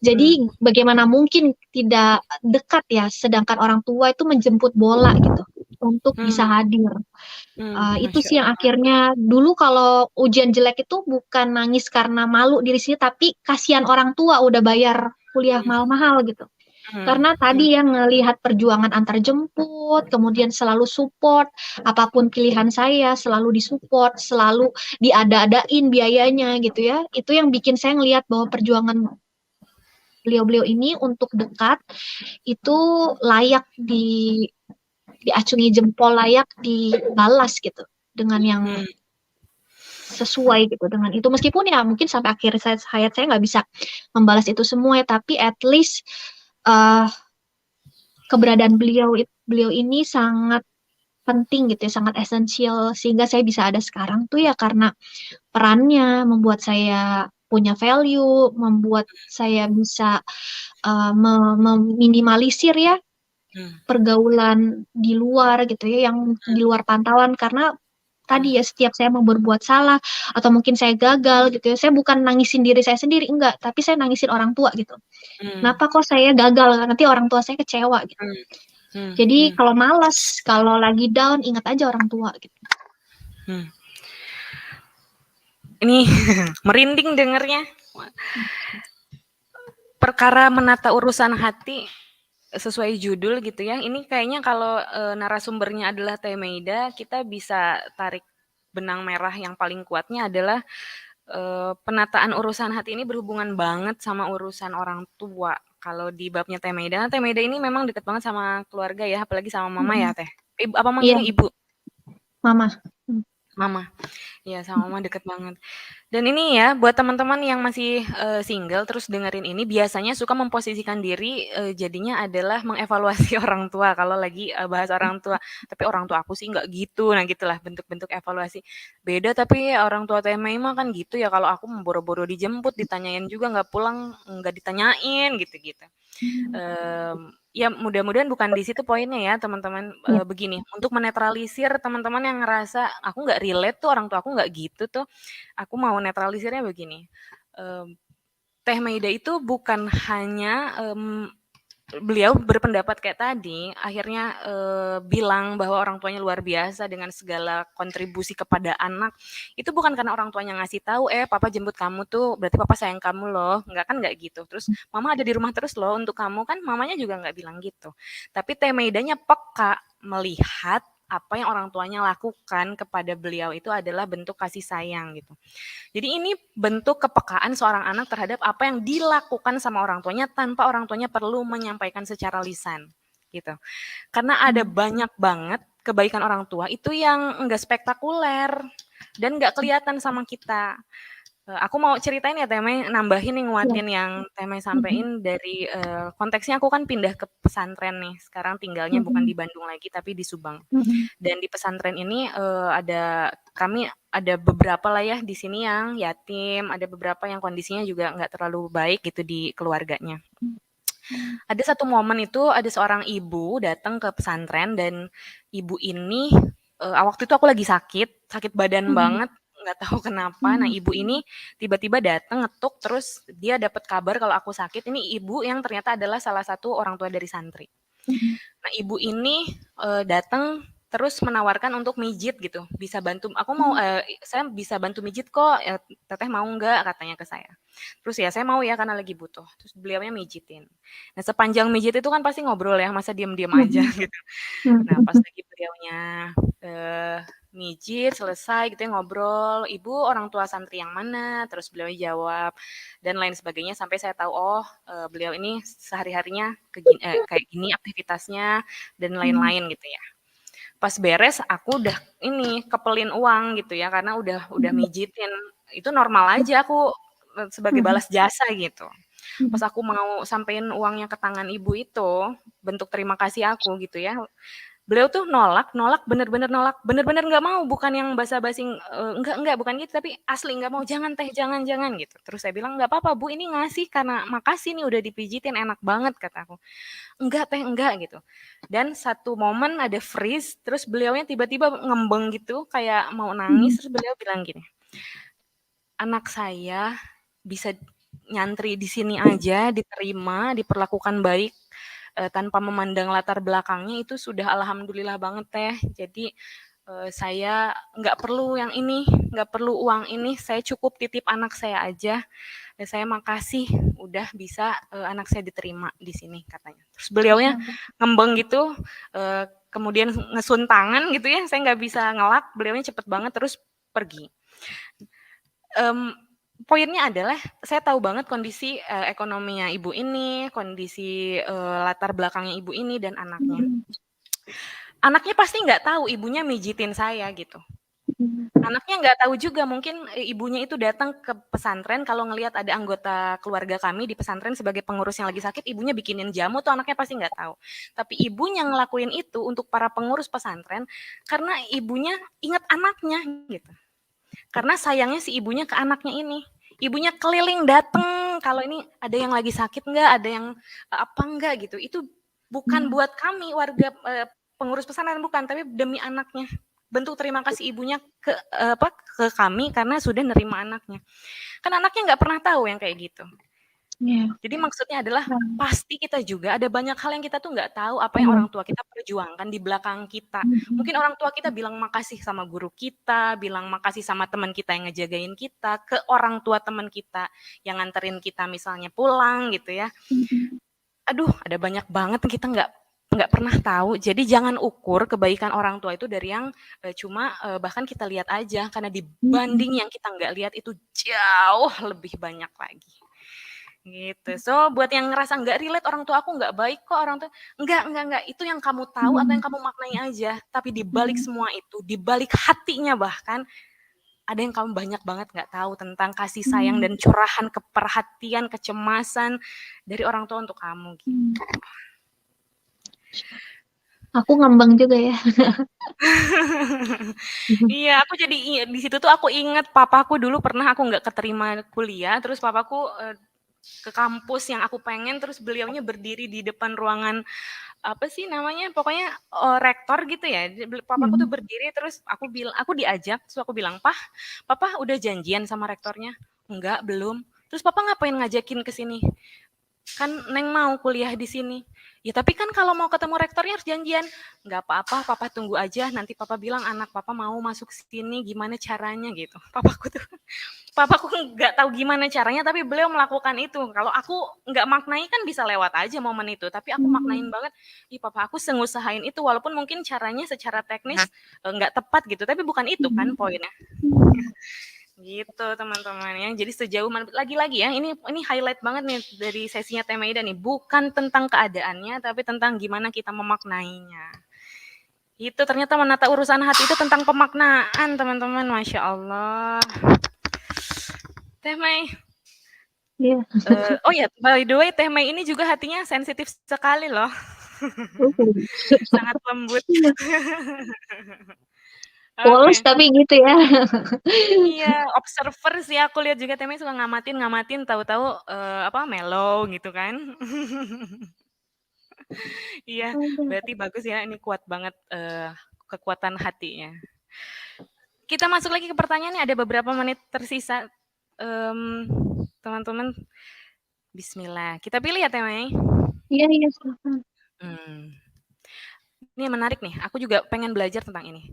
Jadi bagaimana mungkin tidak dekat ya, sedangkan orang tua itu menjemput bola gitu. untuk bisa Hmm. hadir. Itu Masya sih yang Allah. akhirnya dulu kalau ujian jelek itu bukan nangis karena malu diri sendiri, tapi kasihan orang tua udah bayar kuliah Hmm. mahal-mahal gitu. Hmm. Karena Hmm. tadi yang ngelihat perjuangan antar jemput, kemudian selalu support, apapun pilihan saya selalu disupport, selalu diada-adain biayanya gitu ya. Itu yang bikin saya ngelihat bahwa perjuangan beliau-beliau ini untuk dekat itu layak diacungi jempol, layak dibalas gitu dengan yang Hmm. sesuai gitu dengan itu, meskipun ya mungkin sampai akhir hayat saya nggak bisa membalas itu semua ya, tapi at least uh, keberadaan beliau ini sangat penting gitu ya, sangat esensial sehingga saya bisa ada sekarang tuh ya karena perannya membuat saya punya value, membuat saya bisa meminimalisir ya Hmm. pergaulan di luar gitu ya, yang di luar pantauan, karena tadi ya setiap saya mau berbuat salah atau mungkin saya gagal gitu ya, saya bukan nangisin diri saya sendiri, enggak, tapi saya nangisin orang tua gitu. Hmm. Kenapa kok saya gagal? Nanti orang tua saya kecewa gitu. Hmm. Hmm. Jadi Hmm. kalau malas, kalau lagi down, ingat aja orang tua gitu. Hmm. Ini merinding dengernya. Perkara menata urusan hati sesuai judul gitu ya. Ini kayaknya kalau narasumbernya adalah Teh Meida, kita bisa tarik benang merah yang paling kuatnya adalah penataan urusan hati ini berhubungan banget sama urusan orang tua. Kalau di babnya Teh Meida ini memang deket banget sama keluarga ya, apalagi sama mama ya Mm-mm. Teh. Ibu, apa Iya, manggilnya ibu? mama. Mm. Mama. Iya sama mama deket banget. Dan ini ya, buat teman-teman yang masih single terus dengerin ini, biasanya suka memposisikan diri jadinya adalah mengevaluasi orang tua kalau lagi bahas orang tua. Tapi orang tua aku sih nggak gitu, nah gitulah bentuk-bentuk evaluasi. Beda tapi orang tua Teh Mei mah kan gitu ya, kalau aku boro-boro dijemput, ditanyain juga nggak pulang, nggak ditanyain gitu-gitu. Ya mudah-mudahan bukan di situ poinnya ya teman-teman, Iya. begini, untuk menetralisir teman-teman yang ngerasa, "Aku nggak relate tuh, orang tua aku nggak gitu tuh." Aku mau netralisirnya begini, Teh Maida itu bukan hanya, beliau berpendapat kayak tadi, akhirnya, bilang bahwa orang tuanya luar biasa dengan segala kontribusi kepada anak, itu bukan karena orang tuanya ngasih tahu, "Eh, papa jemput kamu tuh, berarti papa sayang kamu loh." Enggak, kan nggak gitu. Terus, "Mama ada di rumah terus loh untuk kamu." Kan mamanya juga nggak bilang gitu. Tapi Teh Maidanya peka melihat apa yang orang tuanya lakukan kepada beliau itu adalah bentuk kasih sayang gitu. Jadi ini bentuk kepekaan seorang anak terhadap apa yang dilakukan sama orang tuanya tanpa orang tuanya perlu menyampaikan secara lisan gitu. Karena ada Mm. banyak banget kebaikan orang tua itu yang enggak spektakuler dan enggak kelihatan sama kita. Aku mau ceritain ya Teme, nambahin nih Iya. nguatin yang Teme Mm-mm. sampein dari konteksnya aku kan pindah ke pesantren nih. Sekarang tinggalnya bukan di Mm-mm. Bandung lagi tapi di Subang. Mm-mm. Dan di pesantren ini kami ada beberapa lah ya di sini yang yatim, ada beberapa yang kondisinya juga nggak terlalu baik gitu di keluarganya. Ada satu momen itu ada seorang ibu datang ke pesantren dan ibu ini waktu itu aku lagi sakit badan Mm-mm. banget, nggak tahu kenapa. Nah Mm-mm. ibu ini tiba-tiba datang ngetuk, terus dia dapat kabar kalau aku sakit. Ini ibu yang ternyata adalah salah satu orang tua dari santri. Mm-mm. Nah, ibu ini, datang terus menawarkan untuk mijit gitu, "Bisa bantu aku mau Mm-mm. saya bisa bantu mijit kok, Teteh mau nggak?" Katanya ke saya. Terus ya, "Saya mau ya karena lagi butuh." Terus beliaunya mijitin. Nah, sepanjang mijit itu kan pasti ngobrol ya, masa diem-diem aja Mm-mm. gitu. Nah, pas Mm-mm. lagi beliaunya, eee, mijit selesai gitu ya ngobrol, "Ibu orang tua santri yang mana?" Terus beliau jawab dan lain sebagainya sampai saya tahu, oh, beliau ini sehari-harinya kayak gini aktivitasnya dan Mm-mm. lain-lain gitu ya. Pas beres aku udah ini kepelin uang gitu ya karena udah Mm-mm. mijitin. Itu normal aja aku, sebagai Mm-mm. balas jasa gitu. Pas Mm-mm. aku mau sampein uangnya ke tangan ibu itu, bentuk terima kasih aku gitu ya, beliau tuh nolak, bener-bener nggak mau, bukan yang basa-basi, enggak, bukan gitu, tapi asli nggak mau, "Jangan Teh, jangan," gitu. Terus saya bilang, "Nggak apa-apa Bu, ini ngasih karena makasih nih udah dipijitin, enak banget," kataku. "Enggak Teh, enggak," gitu. Dan satu momen ada freeze, terus beliaunya tiba-tiba ngembeng gitu, kayak mau nangis, Mm-mm. terus beliau bilang gini, "Anak saya bisa nyantri di sini aja, diterima, diperlakukan baik, tanpa memandang latar belakangnya itu sudah alhamdulillah banget Teh. Jadi saya nggak perlu yang ini, nggak perlu uang ini, saya cukup titip anak saya aja. Dan saya makasih udah bisa anak saya diterima di sini katanya. Terus beliaunya ngembeng gitu, kemudian ngesun tangan gitu ya, saya nggak bisa ngelak, beliaunya cepet banget terus pergi. Poinnya adalah saya tahu banget kondisi ekonominya ibu ini, kondisi latar belakangnya ibu ini dan anaknya. Anaknya pasti nggak tahu ibunya mijitin saya gitu. Anaknya nggak tahu juga, mungkin ibunya itu datang ke pesantren kalau ngelihat ada anggota keluarga kami di pesantren sebagai pengurus yang lagi sakit, ibunya bikinin jamu tuh anaknya pasti nggak tahu. Tapi ibunya ngelakuin itu untuk para pengurus pesantren karena ibunya ingat anaknya gitu. Karena sayangnya si ibunya ke anaknya ini. Ibunya keliling dateng kalau ini ada yang lagi sakit nggak, ada yang apa enggak gitu. Itu bukan buat kami warga pengurus pesantren bukan, tapi demi anaknya. Bentuk terima kasih ibunya ke kami karena sudah nerima anaknya. Kan anaknya nggak pernah tahu yang kayak gitu. Jadi maksudnya adalah pasti kita juga ada banyak hal yang kita tuh nggak tahu apa yang orang tua kita perjuangkan di belakang kita. Mungkin orang tua kita bilang makasih sama guru kita, bilang makasih sama teman kita yang ngejagain kita, ke orang tua teman kita yang nganterin kita misalnya pulang gitu ya. Aduh, ada banyak banget kita nggak pernah tahu. Jadi jangan ukur kebaikan orang tua itu dari yang cuma bahkan kita lihat aja karena dibanding yang kita nggak lihat itu jauh lebih banyak lagi. Gitu. So buat yang ngerasa nggak relate orang tua aku nggak baik kok orang tua enggak itu yang kamu tahu atau yang kamu maknai aja. Tapi di balik semua itu, di balik hatinya bahkan ada yang kamu banyak banget nggak tahu tentang kasih sayang dan curahan keperhatian, kecemasan dari orang tua untuk kamu gitu. Aku ngambang juga ya. Iya, aku jadi di situ tuh aku inget papaku dulu pernah aku nggak keterima kuliah, terus papaku ke kampus yang aku pengen, terus beliaunya berdiri di depan ruangan apa sih namanya, pokoknya rektor gitu ya. Papaku tuh berdiri, terus aku diajak, terus aku bilang, Papa udah janjian sama rektornya? Enggak, belum. Terus Papa ngapain ngajakin ke sini? Kan Neng mau kuliah di sini. Ya tapi kan kalau mau ketemu rektornya harus janjian. Nggak apa-apa, Papa tunggu aja. Nanti Papa bilang anak Papa mau masuk sini, gimana caranya gitu. Papaku nggak tahu gimana caranya, tapi beliau melakukan itu. Kalau aku nggak maknai kan bisa lewat aja momen itu. Tapi aku maknain banget, Papa aku sengusahain itu. Walaupun mungkin caranya secara teknis nggak tepat gitu. Tapi bukan itu kan poinnya. Gitu teman-teman ya. Jadi sejauh mana lagi-lagi ya ini highlight banget nih dari sesinya Teh Maida nih. Bukan tentang keadaannya tapi tentang gimana kita memaknainya. Itu ternyata menata urusan hati itu tentang pemaknaan teman-teman. Masya Allah. Teh Mei. Yeah. Oh ya, by the way Teh Mei ini juga hatinya sensitif sekali loh. Sangat lembut. Polos tapi gitu ya. Iya, observer sih aku lihat juga Teh Mei suka ngamatin tahu-tahu mellow gitu kan. Iya, berarti bagus ya ini kuat banget kekuatan hatinya. Kita masuk lagi ke pertanyaan nih, ada beberapa menit tersisa. Teman-teman, bismillah. Kita pilih ya Teh Mei. Iya, silakan. Ini menarik nih, aku juga pengen belajar tentang ini.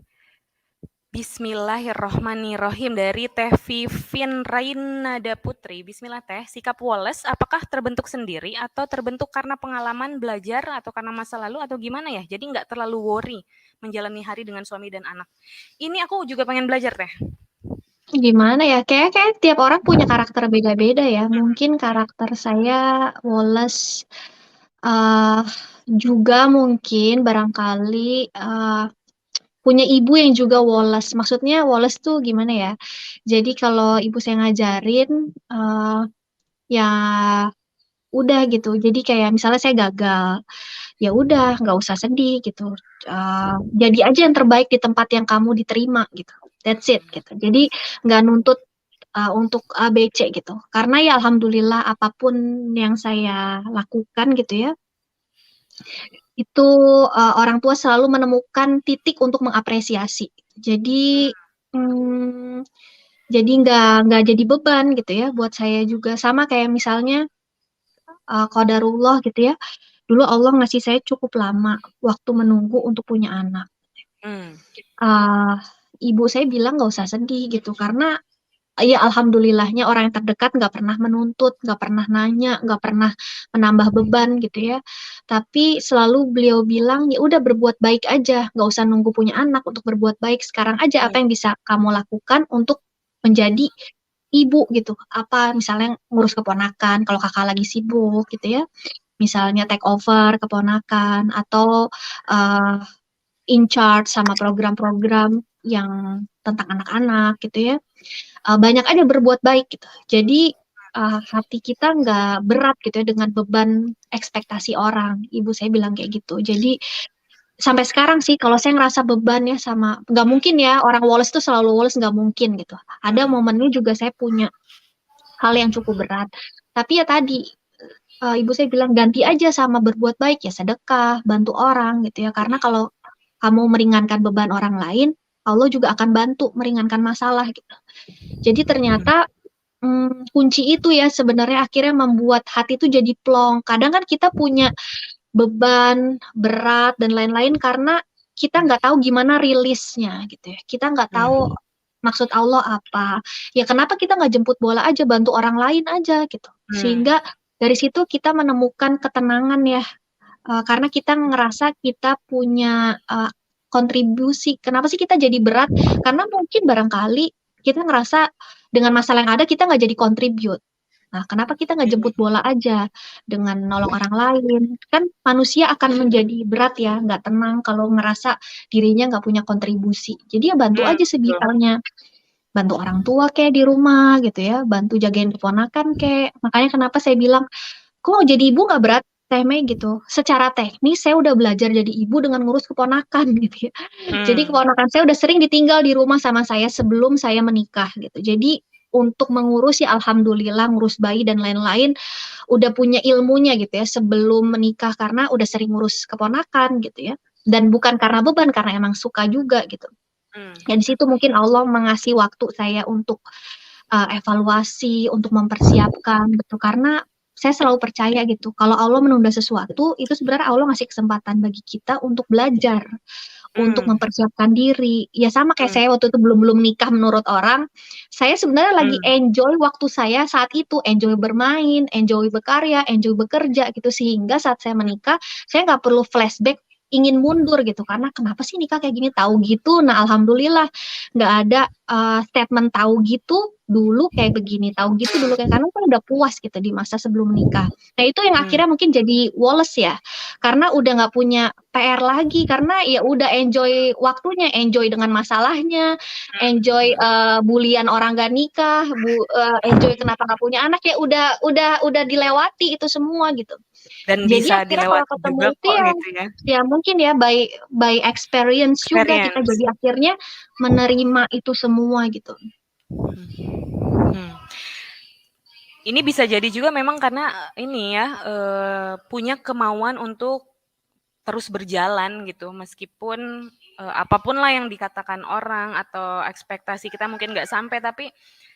Bismillahirrohmanirrohim dari Teh Vivin Rainada Putri. Bismillah Teh, sikap Wallace apakah terbentuk sendiri atau terbentuk karena pengalaman belajar atau karena masa lalu atau gimana ya? Jadi nggak terlalu worry menjalani hari dengan suami dan anak. Ini aku juga pengen belajar Teh. Gimana ya? Kayak tiap orang punya karakter beda-beda ya. Mungkin karakter saya Wallace juga mungkin barangkali punya ibu yang juga Wallace. Maksudnya Wallace tuh gimana ya? Jadi kalau ibu saya ngajarin ya udah gitu. Jadi kayak misalnya saya gagal, ya udah nggak usah sedih gitu. Jadi aja yang terbaik di tempat yang kamu diterima gitu. That's it gitu. Jadi nggak nuntut untuk A, B, C gitu. Karena ya alhamdulillah apapun yang saya lakukan gitu ya, itu orang tua selalu menemukan titik untuk mengapresiasi. Jadi jadi nggak jadi beban gitu ya buat saya juga. Sama kayak misalnya qadarullah gitu ya. dulu Allah ngasih saya cukup lama waktu menunggu untuk punya anak. Hmm. Ah, ibu saya bilang nggak usah sedih gitu karena ya alhamdulillahnya orang yang terdekat nggak pernah menuntut, nggak pernah nanya, nggak pernah menambah beban gitu ya. Tapi selalu beliau bilang ya udah berbuat baik aja, nggak usah nunggu punya anak untuk berbuat baik. Sekarang aja apa Hmm. yang bisa kamu lakukan untuk menjadi ibu gitu. Apa misalnya ngurus keponakan kalau kakak lagi sibuk gitu ya. Misalnya take over keponakan atau uh, in charge sama program-program yang tentang anak-anak gitu ya. Banyak aja berbuat baik gitu. Jadi hati kita nggak berat gitu ya dengan beban ekspektasi orang. Ibu saya bilang kayak gitu. Jadi sampai sekarang sih kalau saya ngerasa beban ya sama nggak mungkin ya orang Wallace tuh selalu Wallace nggak mungkin gitu. Ada Hmm. momennya juga saya punya hal yang cukup berat. Tapi ya tadi ibu saya bilang ganti aja sama berbuat baik ya sedekah, bantu orang gitu ya. Karena kalau kamu meringankan beban orang lain, Allah juga akan bantu meringankan masalah gitu. Jadi ternyata kunci itu ya sebenarnya akhirnya membuat hati itu jadi plong. Kadang kan kita punya beban, berat, dan lain-lain karena kita nggak tahu gimana rilisnya gitu ya. Kita nggak tahu Hmm. maksud Allah apa. Ya kenapa kita nggak jemput bola aja, bantu orang lain aja gitu. Hmm. Sehingga dari situ kita menemukan ketenangan ya. Karena kita ngerasa kita punya kontribusi. Kenapa sih kita jadi berat? Karena mungkin barangkali kita ngerasa dengan masalah yang ada kita nggak jadi kontribut. Nah, kenapa kita nggak jemput bola aja dengan nolong orang lain? Kan manusia akan menjadi berat ya, nggak tenang kalau ngerasa dirinya nggak punya kontribusi. Jadi ya bantu Hmm. aja Betul. sebisanya. Bantu orang tua kayak di rumah gitu ya, bantu jagain keponakan kayak. Makanya kenapa saya bilang kok mau jadi ibu nggak berat Teh Mei gitu. Secara teknis saya udah belajar jadi ibu dengan ngurus keponakan gitu ya. Jadi Hmm. keponakan saya udah sering ditinggal di rumah sama saya sebelum saya menikah gitu. Jadi untuk mengurus ya alhamdulillah ngurus bayi dan lain-lain udah punya ilmunya gitu ya sebelum menikah karena udah sering ngurus keponakan gitu ya. Dan bukan karena beban karena emang suka juga gitu. Hmm. Ya di situ mungkin Allah mengasih waktu saya untuk evaluasi, untuk mempersiapkan gitu. Karena saya selalu percaya gitu, kalau Allah menunda sesuatu, itu sebenarnya Allah ngasih kesempatan bagi kita untuk belajar, untuk Hmm. mempersiapkan diri. Ya sama kayak Hmm. saya waktu itu belum nikah menurut orang, saya sebenarnya lagi Hmm. enjoy waktu saya saat itu, enjoy bermain, enjoy berkarya, enjoy bekerja gitu. Sehingga saat saya menikah, saya nggak perlu flashback ingin mundur gitu karena kenapa sih nikah kayak gini tahu gitu. Nah alhamdulillah nggak ada statement tahu gitu dulu kayak begini, tahu gitu dulu kayak karena kan udah puas gitu di masa sebelum menikah. Nah itu yang Hmm. akhirnya mungkin jadi Wallace ya, karena udah nggak punya PR lagi, karena ya udah enjoy waktunya, enjoy dengan masalahnya, enjoy bulian orang gak nikah, enjoy kenapa nggak punya anak ya udah dilewati itu semua gitu. Dan Jadi bisa akhirnya kalau dilewati ketemu juga itu kok ya, gitu ya. ya mungkin ya by experience juga kita Experience. jadi akhirnya menerima itu semua gitu. Hmm. Ini bisa jadi juga memang karena ini ya punya kemauan untuk terus berjalan gitu meskipun apapun lah yang dikatakan orang atau ekspektasi kita mungkin nggak sampai tapi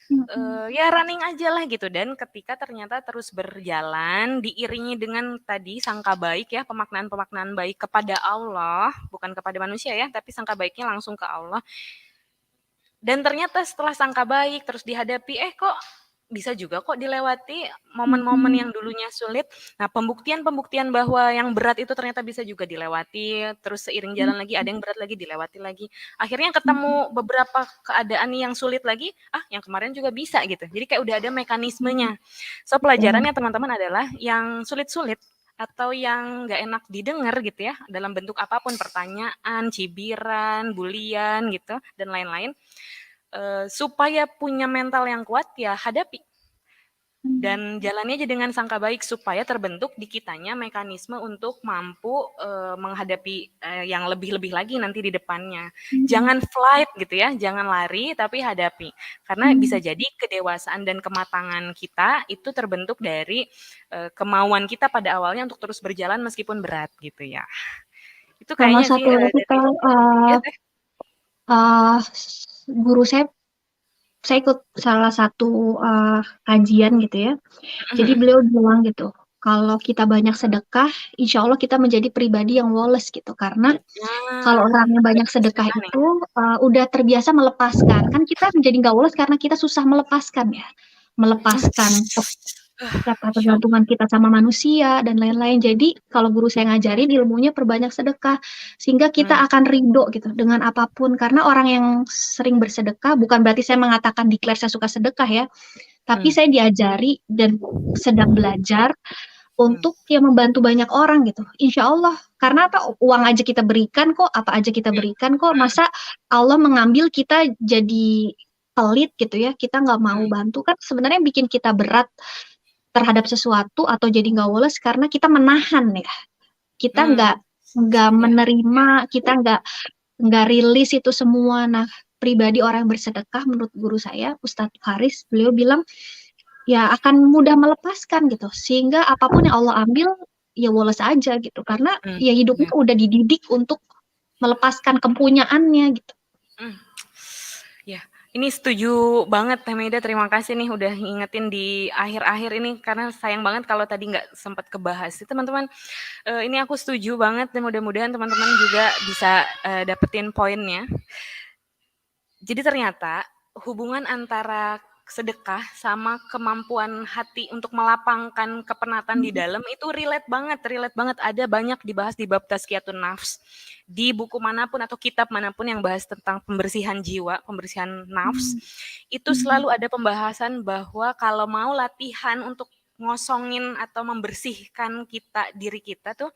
Mm-mm. ya running aja lah gitu dan ketika ternyata terus berjalan diiringi dengan tadi sangka baik ya pemaknaan-pemaknaan baik kepada Allah bukan kepada manusia ya tapi sangka baiknya langsung ke Allah dan ternyata setelah sangka baik terus dihadapi kok bisa juga kok dilewati momen-momen Mm-mm. yang dulunya sulit. Nah, pembuktian-pembuktian bahwa yang berat itu ternyata bisa juga dilewati, terus seiring jalan lagi ada yang berat lagi dilewati lagi. Akhirnya ketemu beberapa keadaan yang sulit lagi, yang kemarin juga bisa gitu. Jadi kayak udah ada mekanismenya. So Ya. pelajarannya teman-teman adalah yang sulit-sulit atau yang nggak enak didengar gitu ya dalam bentuk apapun pertanyaan, cibiran, bulian gitu dan lain-lain supaya punya mental yang kuat ya hadapi dan jalannya aja dengan sangka baik supaya terbentuk di kitanya mekanisme untuk mampu menghadapi yang lebih-lebih lagi nanti di depannya. Mm-mm. Jangan flight gitu ya, jangan lari tapi hadapi. Karena bisa jadi kedewasaan dan kematangan kita itu terbentuk dari kemauan kita pada awalnya untuk terus berjalan meskipun berat gitu ya. Itu Sama kayaknya sih satu lagi dari kan ya teh. uh, guru saya ikut salah satu kajian gitu ya. Jadi beliau bilang gitu. kalau kita banyak sedekah, insya Allah kita menjadi pribadi yang woles gitu. Karena kalau Nah, orang yang ada banyak kata sedekah sedekah nih. itu udah terbiasa melepaskan. Kan kita menjadi nggak woles karena kita susah melepaskan ya. Hmm. Melepaskan Masya Allah. ketergantungan kita sama manusia dan lain-lain. Jadi kalau guru saya ngajarin ilmunya perbanyak sedekah sehingga kita Hmm. akan ridho gitu dengan apapun. Karena orang yang sering bersedekah bukan berarti saya mengatakan declare saya suka sedekah ya, tapi Hmm. saya diajari dan sedang belajar Hmm. untuk ya membantu banyak orang gitu. Insya Allah. Karena apa? Uang aja kita berikan kok, apa aja kita berikan kok. Hmm. Masa Allah mengambil kita jadi pelit gitu ya? Kita nggak mau Hmm. bantu kan sebenarnya bikin kita berat terhadap sesuatu atau jadi nggak woles karena kita menahan ya. Kita Hmm. nggak Ya. menerima, kita nggak rilis itu semua. Nah, pribadi orang yang bersedekah menurut guru saya, Ustadz Haris, beliau bilang ya akan mudah melepaskan gitu. Sehingga apapun yang Allah ambil ya woles aja gitu. Karena Hmm. ya hidupnya Ya. udah dididik untuk melepaskan kepunyaannya gitu. Hmm. Ya, ini setuju banget Teh Maida, terima kasih nih udah ngingetin di akhir-akhir ini karena sayang banget kalau tadi nggak sempat kebahas. Teman-teman, ini aku setuju banget dan mudah-mudahan teman-teman juga bisa dapetin poinnya. Jadi ternyata hubungan antara sedekah sama kemampuan hati untuk melapangkan kepenatan di dalam itu relate banget. Ada banyak dibahas di bab Tazkiyatun Nafs. Di buku manapun atau kitab manapun yang bahas tentang pembersihan jiwa, pembersihan nafs, itu selalu ada pembahasan bahwa kalau mau latihan untuk ngosongin atau membersihkan diri kita tuh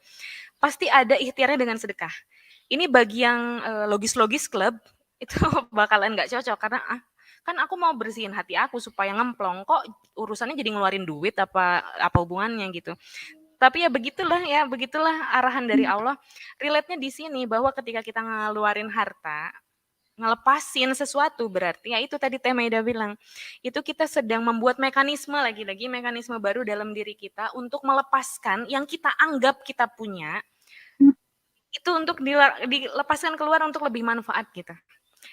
pasti ada ikhtiarnya dengan sedekah. Ini bagi yang logis-logis klub itu bakalan nggak cocok karena kan aku mau bersihin hati aku supaya ngemplong kok urusannya jadi ngeluarin duit apa hubungannya gitu. Tapi ya begitulah arahan dari Allah. Relate-nya di sini bahwa ketika kita ngeluarin harta, ngelepasin sesuatu berarti ya itu tadi Teh Maida bilang, itu kita sedang membuat mekanisme lagi-lagi mekanisme baru dalam diri kita untuk melepaskan yang kita anggap kita punya itu untuk dilepaskan keluar untuk lebih manfaat gitu.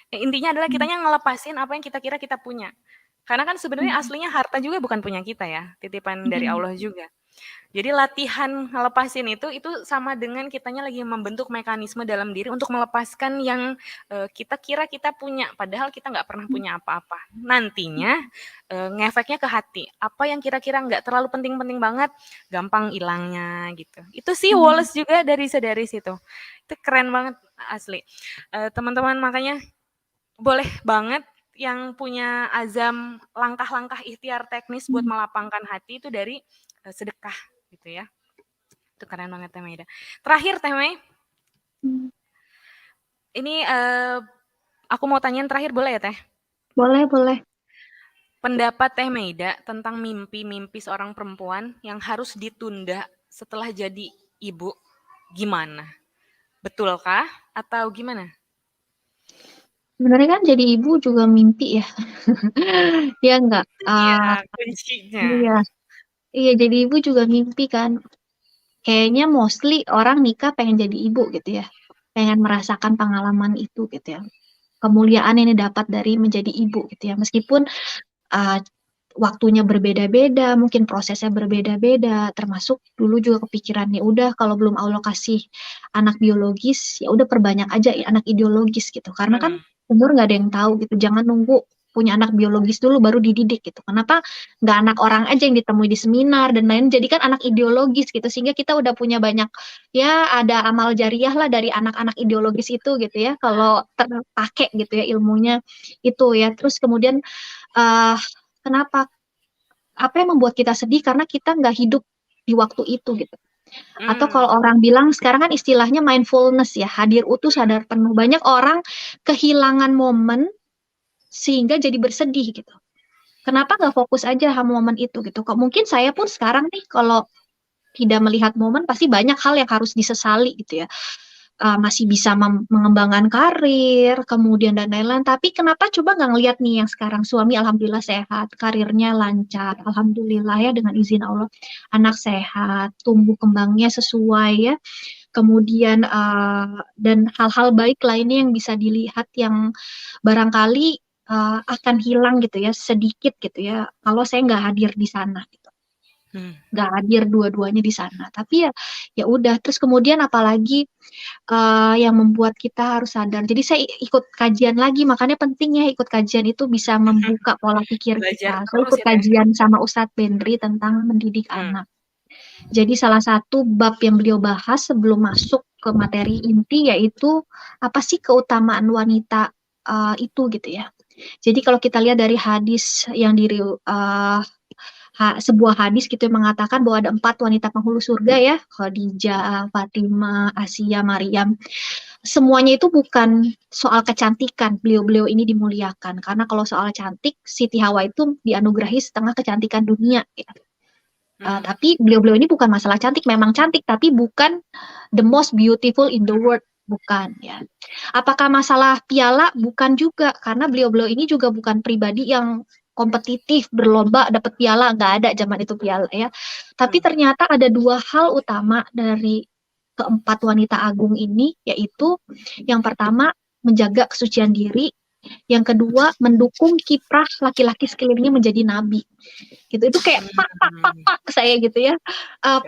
Ya, intinya adalah kitanya ngelepasin apa yang kita kira kita punya. Karena kan sebenarnya aslinya harta juga bukan punya kita ya, titipan dari Allah juga. Jadi latihan ngelepasin itu sama dengan kitanya lagi membentuk mekanisme dalam diri untuk melepaskan yang kita kira kita punya, padahal kita nggak pernah punya apa-apa. Nantinya ngefeknya ke hati. Apa yang kira-kira nggak terlalu penting-penting banget, gampang hilangnya gitu. Itu sih Wallace juga dari situ. Itu keren banget asli. Teman-teman makanya boleh banget yang punya azam langkah-langkah ikhtiar teknis buat melapangkan hati itu dari sedekah gitu ya. Itu keren banget Teh Maida. Terakhir Teh Mei, ini aku mau tanyain terakhir boleh ya Teh? Boleh, boleh. Pendapat Teh Maida tentang mimpi-mimpi seorang perempuan yang harus ditunda setelah jadi ibu gimana? Betulkah atau gimana? Sebenarnya kan jadi ibu juga mimpi ya. Ya enggak? Itu dia kuncinya. Iya. Iya, jadi ibu juga mimpi kan. Kayaknya mostly orang nikah pengen jadi ibu gitu ya. Pengen merasakan pengalaman itu gitu ya. Kemuliaan yang didapat dari menjadi ibu gitu ya. Meskipun uh, waktunya berbeda-beda, mungkin prosesnya berbeda-beda, termasuk dulu juga kepikiran nih, udah kalau belum Allah kasih anak biologis, ya udah perbanyak aja ya anak ideologis gitu. Karena kan Hmm. umur nggak ada yang tahu gitu, jangan nunggu punya anak biologis dulu baru dididik gitu. Kenapa nggak anak orang aja yang ditemui di seminar dan lain, jadikan anak ideologis gitu, sehingga kita udah punya banyak, ya ada amal jariah lah dari anak-anak ideologis itu gitu ya, kalau terpakai gitu ya ilmunya itu ya. Terus kemudian uh, kenapa? Apa yang membuat kita sedih karena kita nggak hidup di waktu itu gitu. Atau Hmm. kalau orang bilang sekarang kan istilahnya mindfulness ya, hadir utuh sadar penuh. Banyak orang kehilangan momen sehingga jadi bersedih gitu. Kenapa nggak fokus aja sama momen itu gitu? Kok mungkin saya pun sekarang nih kalau tidak melihat momen pasti banyak hal yang harus disesali gitu ya. Masih bisa mengembangkan karir, kemudian dan lain-lain. Tapi kenapa coba nggak ngelihat nih yang sekarang suami alhamdulillah sehat, karirnya lancar, alhamdulillah ya dengan izin Allah, anak sehat, tumbuh kembangnya sesuai ya. Kemudian dan hal-hal baik lainnya yang bisa dilihat yang barangkali akan hilang gitu ya sedikit gitu ya kalau saya nggak hadir di sana gitu. Hmm. nggak hadir dua-duanya di sana. Tapi ya udah. Terus kemudian apalagi yang membuat kita harus sadar. Jadi saya ikut kajian lagi, makanya penting ya ikut kajian itu bisa membuka pola pikir Belajar kita. Saya terus ikut ya Teh. kajian sama Ustadz Bendri tentang mendidik Hmm. anak. Jadi salah satu bab yang beliau bahas sebelum masuk ke materi inti yaitu apa sih keutamaan wanita itu gitu ya. Jadi kalau kita lihat dari hadis yang sebuah hadis gitu yang mengatakan bahwa ada 4 wanita penghulu surga ya, Khadijah, Fatimah, Asia, Maryam. Semuanya itu bukan soal kecantikan, beliau-beliau ini dimuliakan. Karena kalau soal cantik, Siti Hawa itu dianugerahi setengah kecantikan dunia. Ya. Hmm. Tapi beliau-beliau ini bukan masalah cantik, memang cantik, tapi bukan the most beautiful in the world. Bukan ya. Apakah masalah piala? Bukan juga, karena beliau-beliau ini juga bukan pribadi yang kompetitif, berlomba, dapat piala, nggak ada zaman itu piala ya. Tapi Hmm. ternyata ada 2 hal utama dari keempat wanita agung ini, yaitu yang pertama menjaga kesucian diri, yang kedua mendukung kiprah laki-laki sekelilingnya menjadi nabi. Gitu itu kayak Hmm. pak saya gitu ya.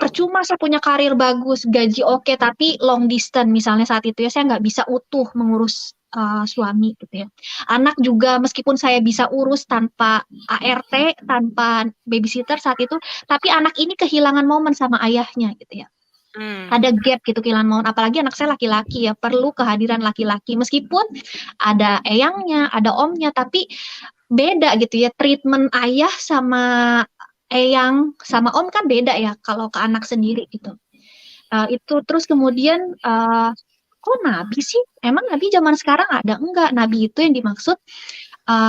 Percuma saya punya karir bagus, gaji oke, tapi long distance misalnya saat itu ya saya nggak bisa utuh mengurus suami gitu ya. Anak juga meskipun saya bisa urus tanpa ART, tanpa babysitter saat itu, tapi anak ini kehilangan momen sama ayahnya gitu ya. Hmm. Ada gap gitu kehilangan momen, apalagi anak saya laki-laki ya, perlu kehadiran laki-laki meskipun ada eyangnya, ada omnya, tapi beda gitu ya, treatment ayah sama eyang sama om kan beda ya kalau ke anak sendiri gitu. Itu terus kemudian kok nabi sih? Emang nabi zaman sekarang ada enggak? Nabi itu yang dimaksud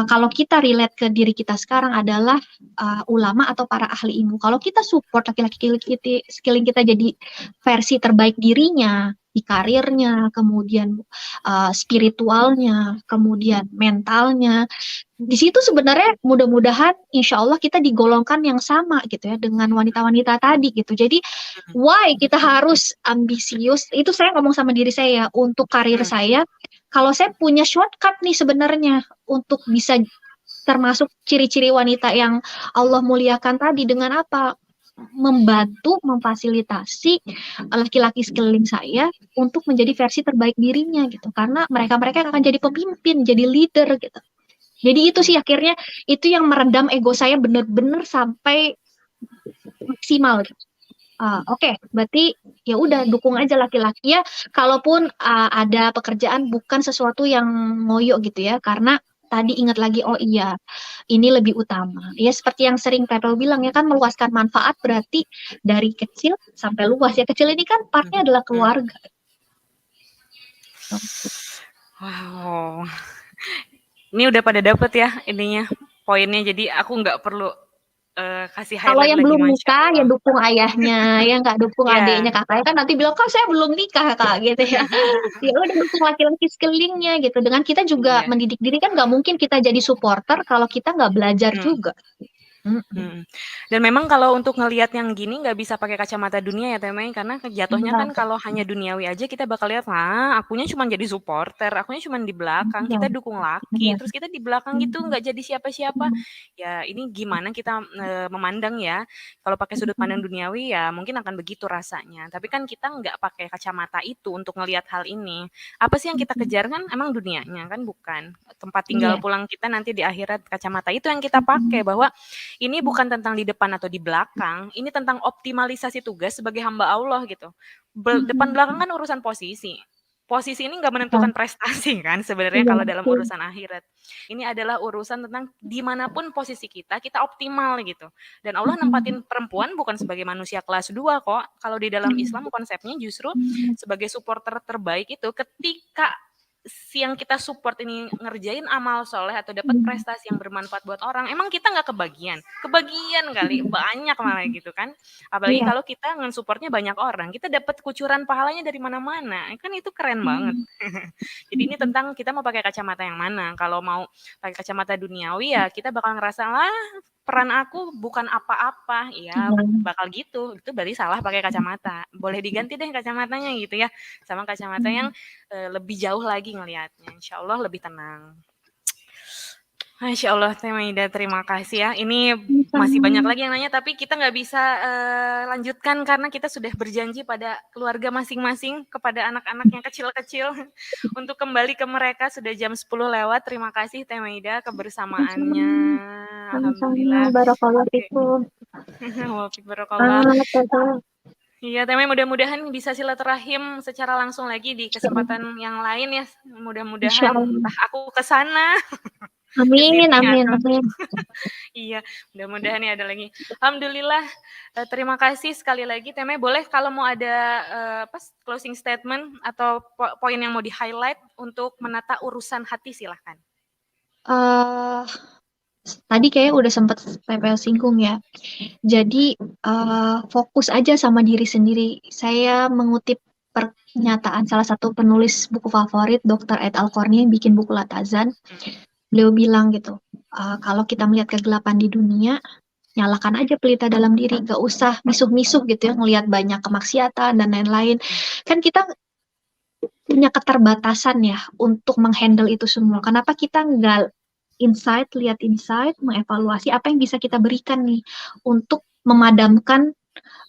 kalau kita relate ke diri kita sekarang adalah ulama atau para ahli ilmu. Kalau kita support laki-laki sekeliling kita jadi versi terbaik dirinya di karirnya, kemudian spiritualnya, kemudian mentalnya, di situ sebenarnya mudah-mudahan insya Allah kita digolongkan yang sama gitu ya dengan wanita-wanita tadi gitu. Jadi why kita harus ambisius? Itu saya ngomong sama diri saya ya, untuk karir Hmm. saya. Kalau saya punya shortcut nih sebenarnya untuk bisa termasuk ciri-ciri wanita yang Allah muliakan tadi dengan apa? Membantu, memfasilitasi laki-laki sekeliling saya untuk menjadi versi terbaik dirinya gitu. Karena mereka-mereka akan jadi pemimpin, jadi leader gitu. Jadi itu sih akhirnya itu yang meredam ego saya bener-bener sampai maksimal gitu. Oke, berarti ya udah dukung aja laki-laki ya. Kalaupun ada pekerjaan bukan sesuatu yang ngoyo gitu ya, karena tadi ingat lagi, oh iya, ini lebih utama. Ya seperti yang sering Pepel bilang ya kan, meluaskan manfaat berarti dari kecil sampai luas ya. Kecil ini kan partnya adalah Hmm. keluarga. Wow. Ini udah pada dapet ya ininya poinnya. Jadi aku nggak perlu kasih Kalau highlight yang lagi, belum Masya nikah ya Allah. dukung ayahnya, ya nggak dukung adiknya. Ya. Kakaknya kan nanti bilang, kak saya belum nikah kak gitu ya. Ya udah dukung laki-laki sekelilingnya gitu. Dengan kita juga Iya. mendidik diri kan nggak mungkin kita jadi supporter kalau kita nggak belajar Hmm. juga. Mm-mm. Mhm. Dan memang kalau untuk ngelihat yang gini nggak bisa pakai kacamata dunia ya Teh Mei, karena jatuhnya kan Benar, kalau hanya duniawi aja kita bakal lihat, "Ah, akunya cuma jadi supporter, akunya cuma di belakang, benar, kita dukung laki, benar. terus kita di belakang gitu Mm-mm. nggak jadi siapa-siapa." Ya ini gimana kita, memandang ya, kalau pakai sudut pandang duniawi ya mungkin akan begitu rasanya, tapi kan kita nggak pakai kacamata itu untuk ngelihat hal ini. Apa sih yang kita Mm-mm. kejar kan emang dunianya kan bukan. Tempat tinggal Iya. pulang kita nanti di akhirat, kacamata itu yang kita pakai bahwa ini bukan tentang di depan atau di belakang, ini tentang optimalisasi tugas sebagai hamba Allah gitu. Depan Mm-mm. belakang kan urusan posisi. Posisi ini nggak Iya, menentukan prestasi kan sebenarnya iya, kalau dalam betul. urusan akhirat. Ini adalah urusan tentang dimanapun posisi kita, kita optimal gitu. Dan Allah Mm-mm. nempatin perempuan bukan sebagai manusia kelas 2 kok. Kalau di dalam Islam konsepnya justru Mm-mm. sebagai supporter terbaik itu ketika si yang kita support ini ngerjain amal soleh atau dapat prestasi yang bermanfaat buat orang, emang kita nggak kebagian? Kebagian kali, banyak malah gitu kan. Apalagi Iya. kalau kita nge-supportnya banyak orang, kita dapat kucuran pahalanya dari mana-mana, kan itu keren banget. Mm-mm. Jadi ini tentang kita mau pakai kacamata yang mana. Kalau mau pakai kacamata duniawi ya kita bakal ngerasa lah peran aku bukan apa-apa. Ya Iya. bakal gitu. Itu berarti salah pakai kacamata. Boleh diganti deh kacamatanya gitu ya. Sama kacamata yang lebih jauh lagi ngelihatnya. Insya Allah lebih tenang. Masya Allah, Teh Maida, terima kasih ya. Ini masih banyak Sama-sama. lagi yang nanya, tapi kita nggak bisa lanjutkan karena kita sudah berjanji pada keluarga masing-masing, kepada anak-anak yang kecil-kecil, untuk kembali ke mereka. Sudah jam 10 lewat. Terima kasih Teh Maida kebersamaannya. Sama-sama. Alhamdulillah. Barakallahu Oke. fikum. Wafik barakallah. Tetap. Iya, Teh Maida, mudah-mudahan bisa silaturahim secara langsung lagi di kesempatan yang lain ya. Insya Mudah-mudahan Allah. entah aku ke sana, ke Amin, sini amin, atau amin. iya, mudah-mudahan ya ada lagi. Alhamdulillah, terima kasih sekali lagi. Temanya boleh kalau mau ada apa, closing statement atau poin yang mau di-highlight untuk menata urusan hati silahkan. eh Tadi kayak udah sempat PPL singgung ya. Jadi fokus aja sama diri sendiri. Saya mengutip pernyataan salah satu penulis buku favorit, Dr. Ed Al-Qarni yang bikin buku Latazan. Beliau bilang gitu, kalau kita melihat kegelapan di dunia, nyalakan aja pelita dalam diri, gak usah misuh-misuh gitu ya, ngelihat banyak kemaksiatan dan lain-lain. Kan kita punya keterbatasan ya untuk menghandle itu semua. Kenapa kita nggak lihat insight, mengevaluasi apa yang bisa kita berikan nih untuk memadamkan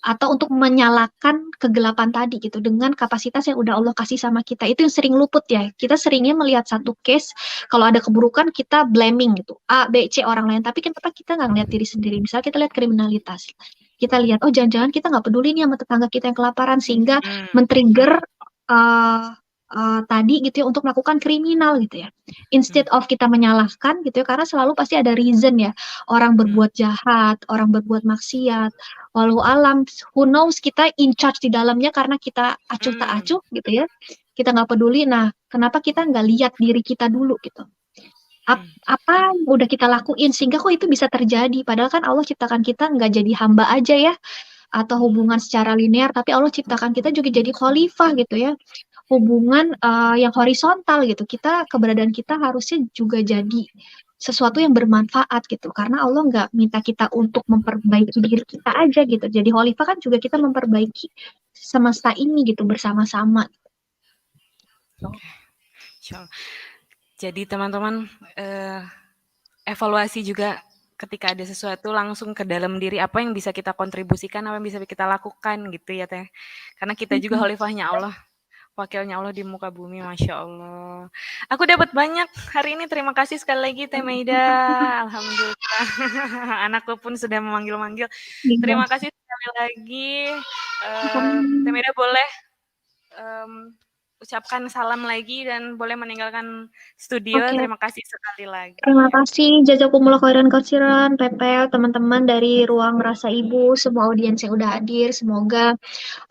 atau untuk menyalakan kegelapan tadi gitu dengan kapasitas yang udah Allah kasih sama kita. Itu yang sering luput ya. Kita seringnya melihat satu case, kalau ada keburukan kita blaming gitu. A, B, C orang lain. Tapi kenapa kita nggak ngeliat diri sendiri? Misalnya kita lihat kriminalitas. Kita lihat, oh jangan-jangan kita nggak peduli nih sama tetangga kita yang kelaparan sehingga Hmm. men-trigger uh, tadi gitu ya untuk melakukan kriminal gitu ya. Hmm. Instead of kita menyalahkan gitu ya, karena selalu pasti ada reason ya. Orang Hmm. berbuat jahat, orang berbuat maksiat, walau alam, who knows kita in charge di dalamnya karena kita acuh tak Hmm. acuh gitu ya. Kita nggak peduli. Nah, kenapa kita nggak lihat diri kita dulu gitu? Hmm. Apa yang udah kita lakuin sehingga kok itu bisa terjadi? Padahal kan Allah ciptakan kita nggak jadi hamba aja ya, atau hubungan secara linear, tapi Allah ciptakan kita juga jadi khalifah gitu ya. Hubungan yang horizontal gitu. Keberadaan kita harusnya juga jadi sesuatu yang bermanfaat gitu. Karena Allah nggak minta kita untuk memperbaiki diri kita aja gitu. Jadi khalifah kan juga kita memperbaiki semesta ini gitu bersama-sama. Insya Allah. Jadi teman-teman, evaluasi juga ketika ada sesuatu langsung ke dalam diri apa yang bisa kita kontribusikan, apa yang bisa kita lakukan gitu ya Teh. Karena kita juga khalifahnya Allah, wakilnya Allah di muka bumi, Masya Allah. Aku dapat banyak hari ini, terima kasih sekali lagi Teh Maida. Alhamdulillah, anakku pun sudah memanggil-manggil. Iya. Terima kasih sekali lagi. Teh Maida boleh ucapkan salam lagi dan boleh meninggalkan studio. Oke, Terima kasih sekali terima lagi. kasih Jazakumullah khairan katsiran, Pepel, teman-teman dari Ruang Rasa Ibu, semua audiens yang udah hadir. Semoga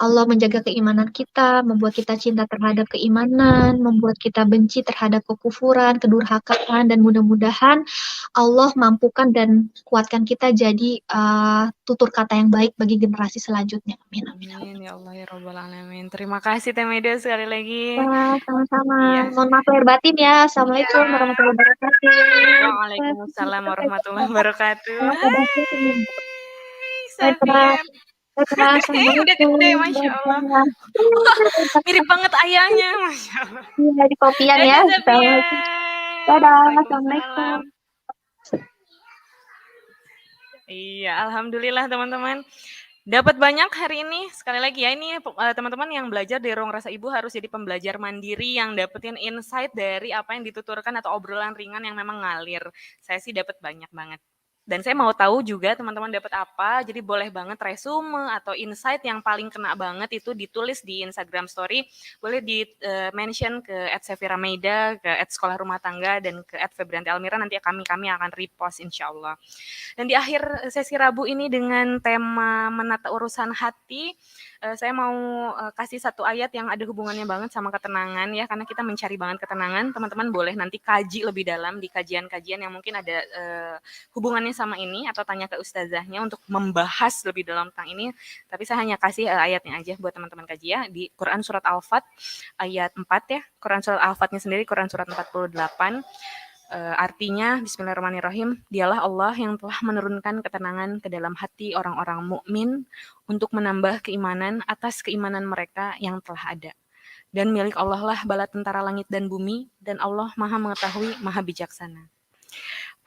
Allah menjaga keimanan kita, membuat kita cinta terhadap keimanan, membuat kita benci terhadap kekufuran, kedurhakaan, dan mudah-mudahan Allah mampukan dan kuatkan kita jadi tutur kata yang baik bagi generasi selanjutnya. Amin, amin, amin. Amin ya Allah ya Rabbal Alamin. Terima kasih Teh Meida sekali lagi. Ya, sama-sama. Iya. Mohon maaf lahir batin ya. Iya. Assalamualaikum warahmatullahi wabarakatuh. Waalaikumsalam warahmatullahi wabarakatuh. Dadah. Hai, Dadah. Safir. Dadah. Udah Assalamualaikum. gede, Masya Allah. Dadah. Mirip banget ayahnya, Masya Allah. Iya, di kopian ya. Dadah, Assalamualaikum. Safir. Dadah. Waalaikumsalam. Assalamualaikum. Iya, alhamdulillah teman-teman. Dapat banyak hari ini. Sekali lagi ya, ini teman-teman yang belajar di Ruang Rasa Ibu harus jadi pembelajar mandiri yang dapetin insight dari apa yang dituturkan atau obrolan ringan yang memang ngalir. Saya sih dapat banyak banget. Dan saya mau tahu juga teman-teman dapat apa, jadi boleh banget resume atau insight yang paling kena banget itu ditulis di Instagram Story, boleh di mention ke @sefirameida, ke @sekolah rumah tangga, dan ke @febrianti almira, nanti kami akan repost insya Allah. Dan di akhir sesi Rabu ini dengan tema menata urusan hati, saya mau kasih satu ayat yang ada hubungannya banget sama ketenangan ya, karena kita mencari banget ketenangan. Teman-teman boleh nanti kaji lebih dalam di kajian-kajian yang mungkin ada hubungannya sama ini atau tanya ke ustazahnya untuk membahas lebih dalam tentang ini. Tapi saya hanya kasih ayatnya aja buat teman-teman kaji ya di Quran surat Al-Fat ayat 4 ya. Quran surat Al-Fatnya sendiri Quran surat 48. Artinya Bismillahirrahmanirrahim, dialah Allah yang telah menurunkan ketenangan ke dalam hati orang-orang mukmin untuk menambah keimanan atas keimanan mereka yang telah ada. Dan milik Allah lah bala tentara langit dan bumi, dan Allah maha mengetahui, maha bijaksana.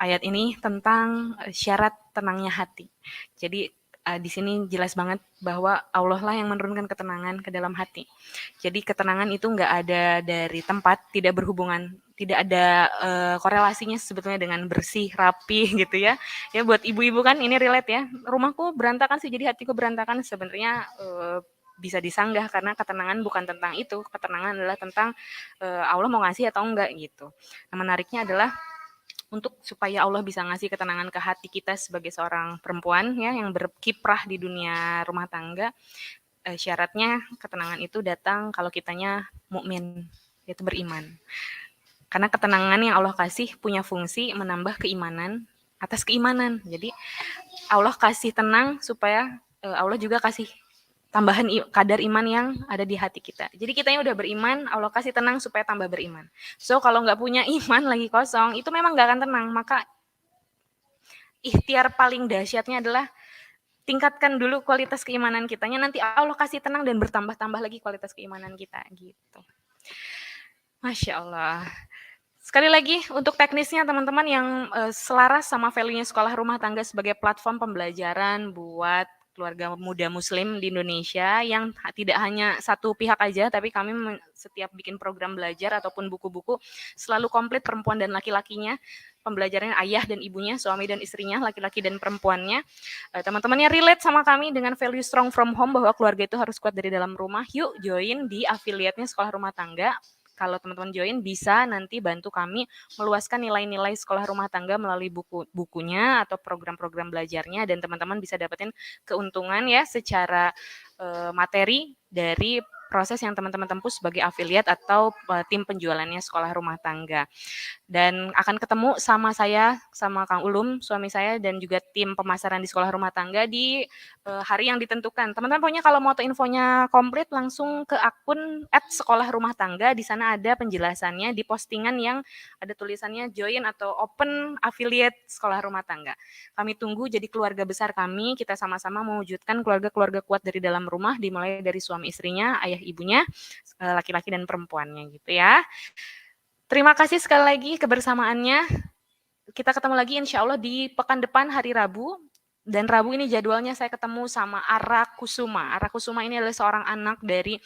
ayat ini tentang syarat tenangnya hati. Jadi di sini jelas banget bahwa Allah lah yang menurunkan ketenangan ke dalam hati. Jadi ketenangan itu nggak ada dari tempat, tidak berhubungan, tidak ada korelasinya sebetulnya dengan bersih, rapi gitu ya. Ya buat ibu-ibu kan ini relate ya. Rumahku berantakan sih, jadi hatiku berantakan. Sebenarnya bisa disanggah karena ketenangan bukan tentang itu. Ketenangan adalah tentang Allah mau ngasih atau enggak gitu. Nah, menariknya adalah untuk supaya Allah bisa ngasih ketenangan ke hati kita sebagai seorang perempuan ya yang berkiprah di dunia rumah tangga, syaratnya ketenangan itu datang kalau kitanya mukmin, yaitu beriman. Karena ketenangan yang Allah kasih punya fungsi menambah keimanan atas keimanan. Jadi Allah kasih tenang supaya Allah juga kasih tambahan kadar iman yang ada di hati kita. Jadi kita yang udah beriman, Allah kasih tenang supaya tambah beriman. So kalau nggak punya iman lagi kosong, itu memang nggak akan tenang. Maka ikhtiar paling dahsyatnya adalah tingkatkan dulu kualitas keimanan kitanya. Nanti Allah kasih tenang dan bertambah-tambah lagi kualitas keimanan kita. Gitu. Masya Allah. Sekali lagi untuk teknisnya teman-teman yang selaras sama value-nya sekolah rumah tangga sebagai platform pembelajaran buat keluarga muda muslim di Indonesia yang tidak hanya satu pihak aja, tapi kami setiap bikin program belajar ataupun buku-buku selalu komplit perempuan dan laki-lakinya, pembelajarannya ayah dan ibunya, suami dan istrinya, laki-laki dan perempuannya. Teman-temannya relate sama kami dengan value strong from home bahwa keluarga itu harus kuat dari dalam rumah. Yuk join di afiliatnya sekolah rumah tangga. Kalau teman-teman join bisa nanti bantu kami meluaskan nilai-nilai sekolah rumah tangga melalui bukunya atau program-program belajarnya dan teman-teman bisa dapetin keuntungan ya secara materi dari proses yang teman-teman tempuh sebagai afiliat atau tim penjualannya sekolah rumah tangga. Dan akan ketemu sama saya, sama Kang Ulum, suami saya, dan juga tim pemasaran di sekolah rumah tangga di hari yang ditentukan. Teman-teman pokoknya kalau mau tahu infonya komplit, langsung ke akun @sekolah-rumah-tangga. Di sana ada penjelasannya di postingan yang ada tulisannya join atau open affiliate sekolah rumah tangga. Kami tunggu jadi keluarga besar kami, kita sama-sama mewujudkan keluarga-keluarga kuat dari dalam rumah, dimulai dari suami istrinya, ayah ibunya, laki-laki dan perempuannya gitu ya. Terima kasih sekali lagi kebersamaannya. Kita ketemu lagi insya Allah di pekan depan hari Rabu. Dan Rabu ini jadwalnya saya ketemu sama Ara Kusuma. Ara Kusuma ini adalah seorang anak dari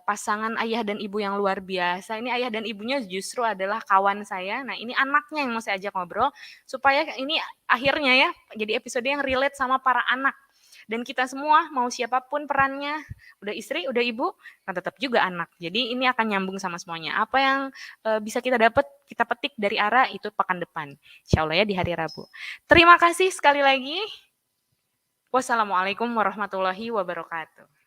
pasangan ayah dan ibu yang luar biasa. Ini ayah dan ibunya justru adalah kawan saya. Nah ini anaknya yang mau saya ajak ngobrol. Supaya ini akhirnya ya jadi episode yang relate sama para anak. Dan kita semua mau siapapun perannya, udah istri, udah ibu, kan tetap juga anak. Jadi ini akan nyambung sama semuanya. Apa yang bisa kita dapat, kita petik dari Ara itu pekan depan. Insya Allah ya di hari Rabu. Terima kasih sekali lagi. Wassalamualaikum warahmatullahi wabarakatuh.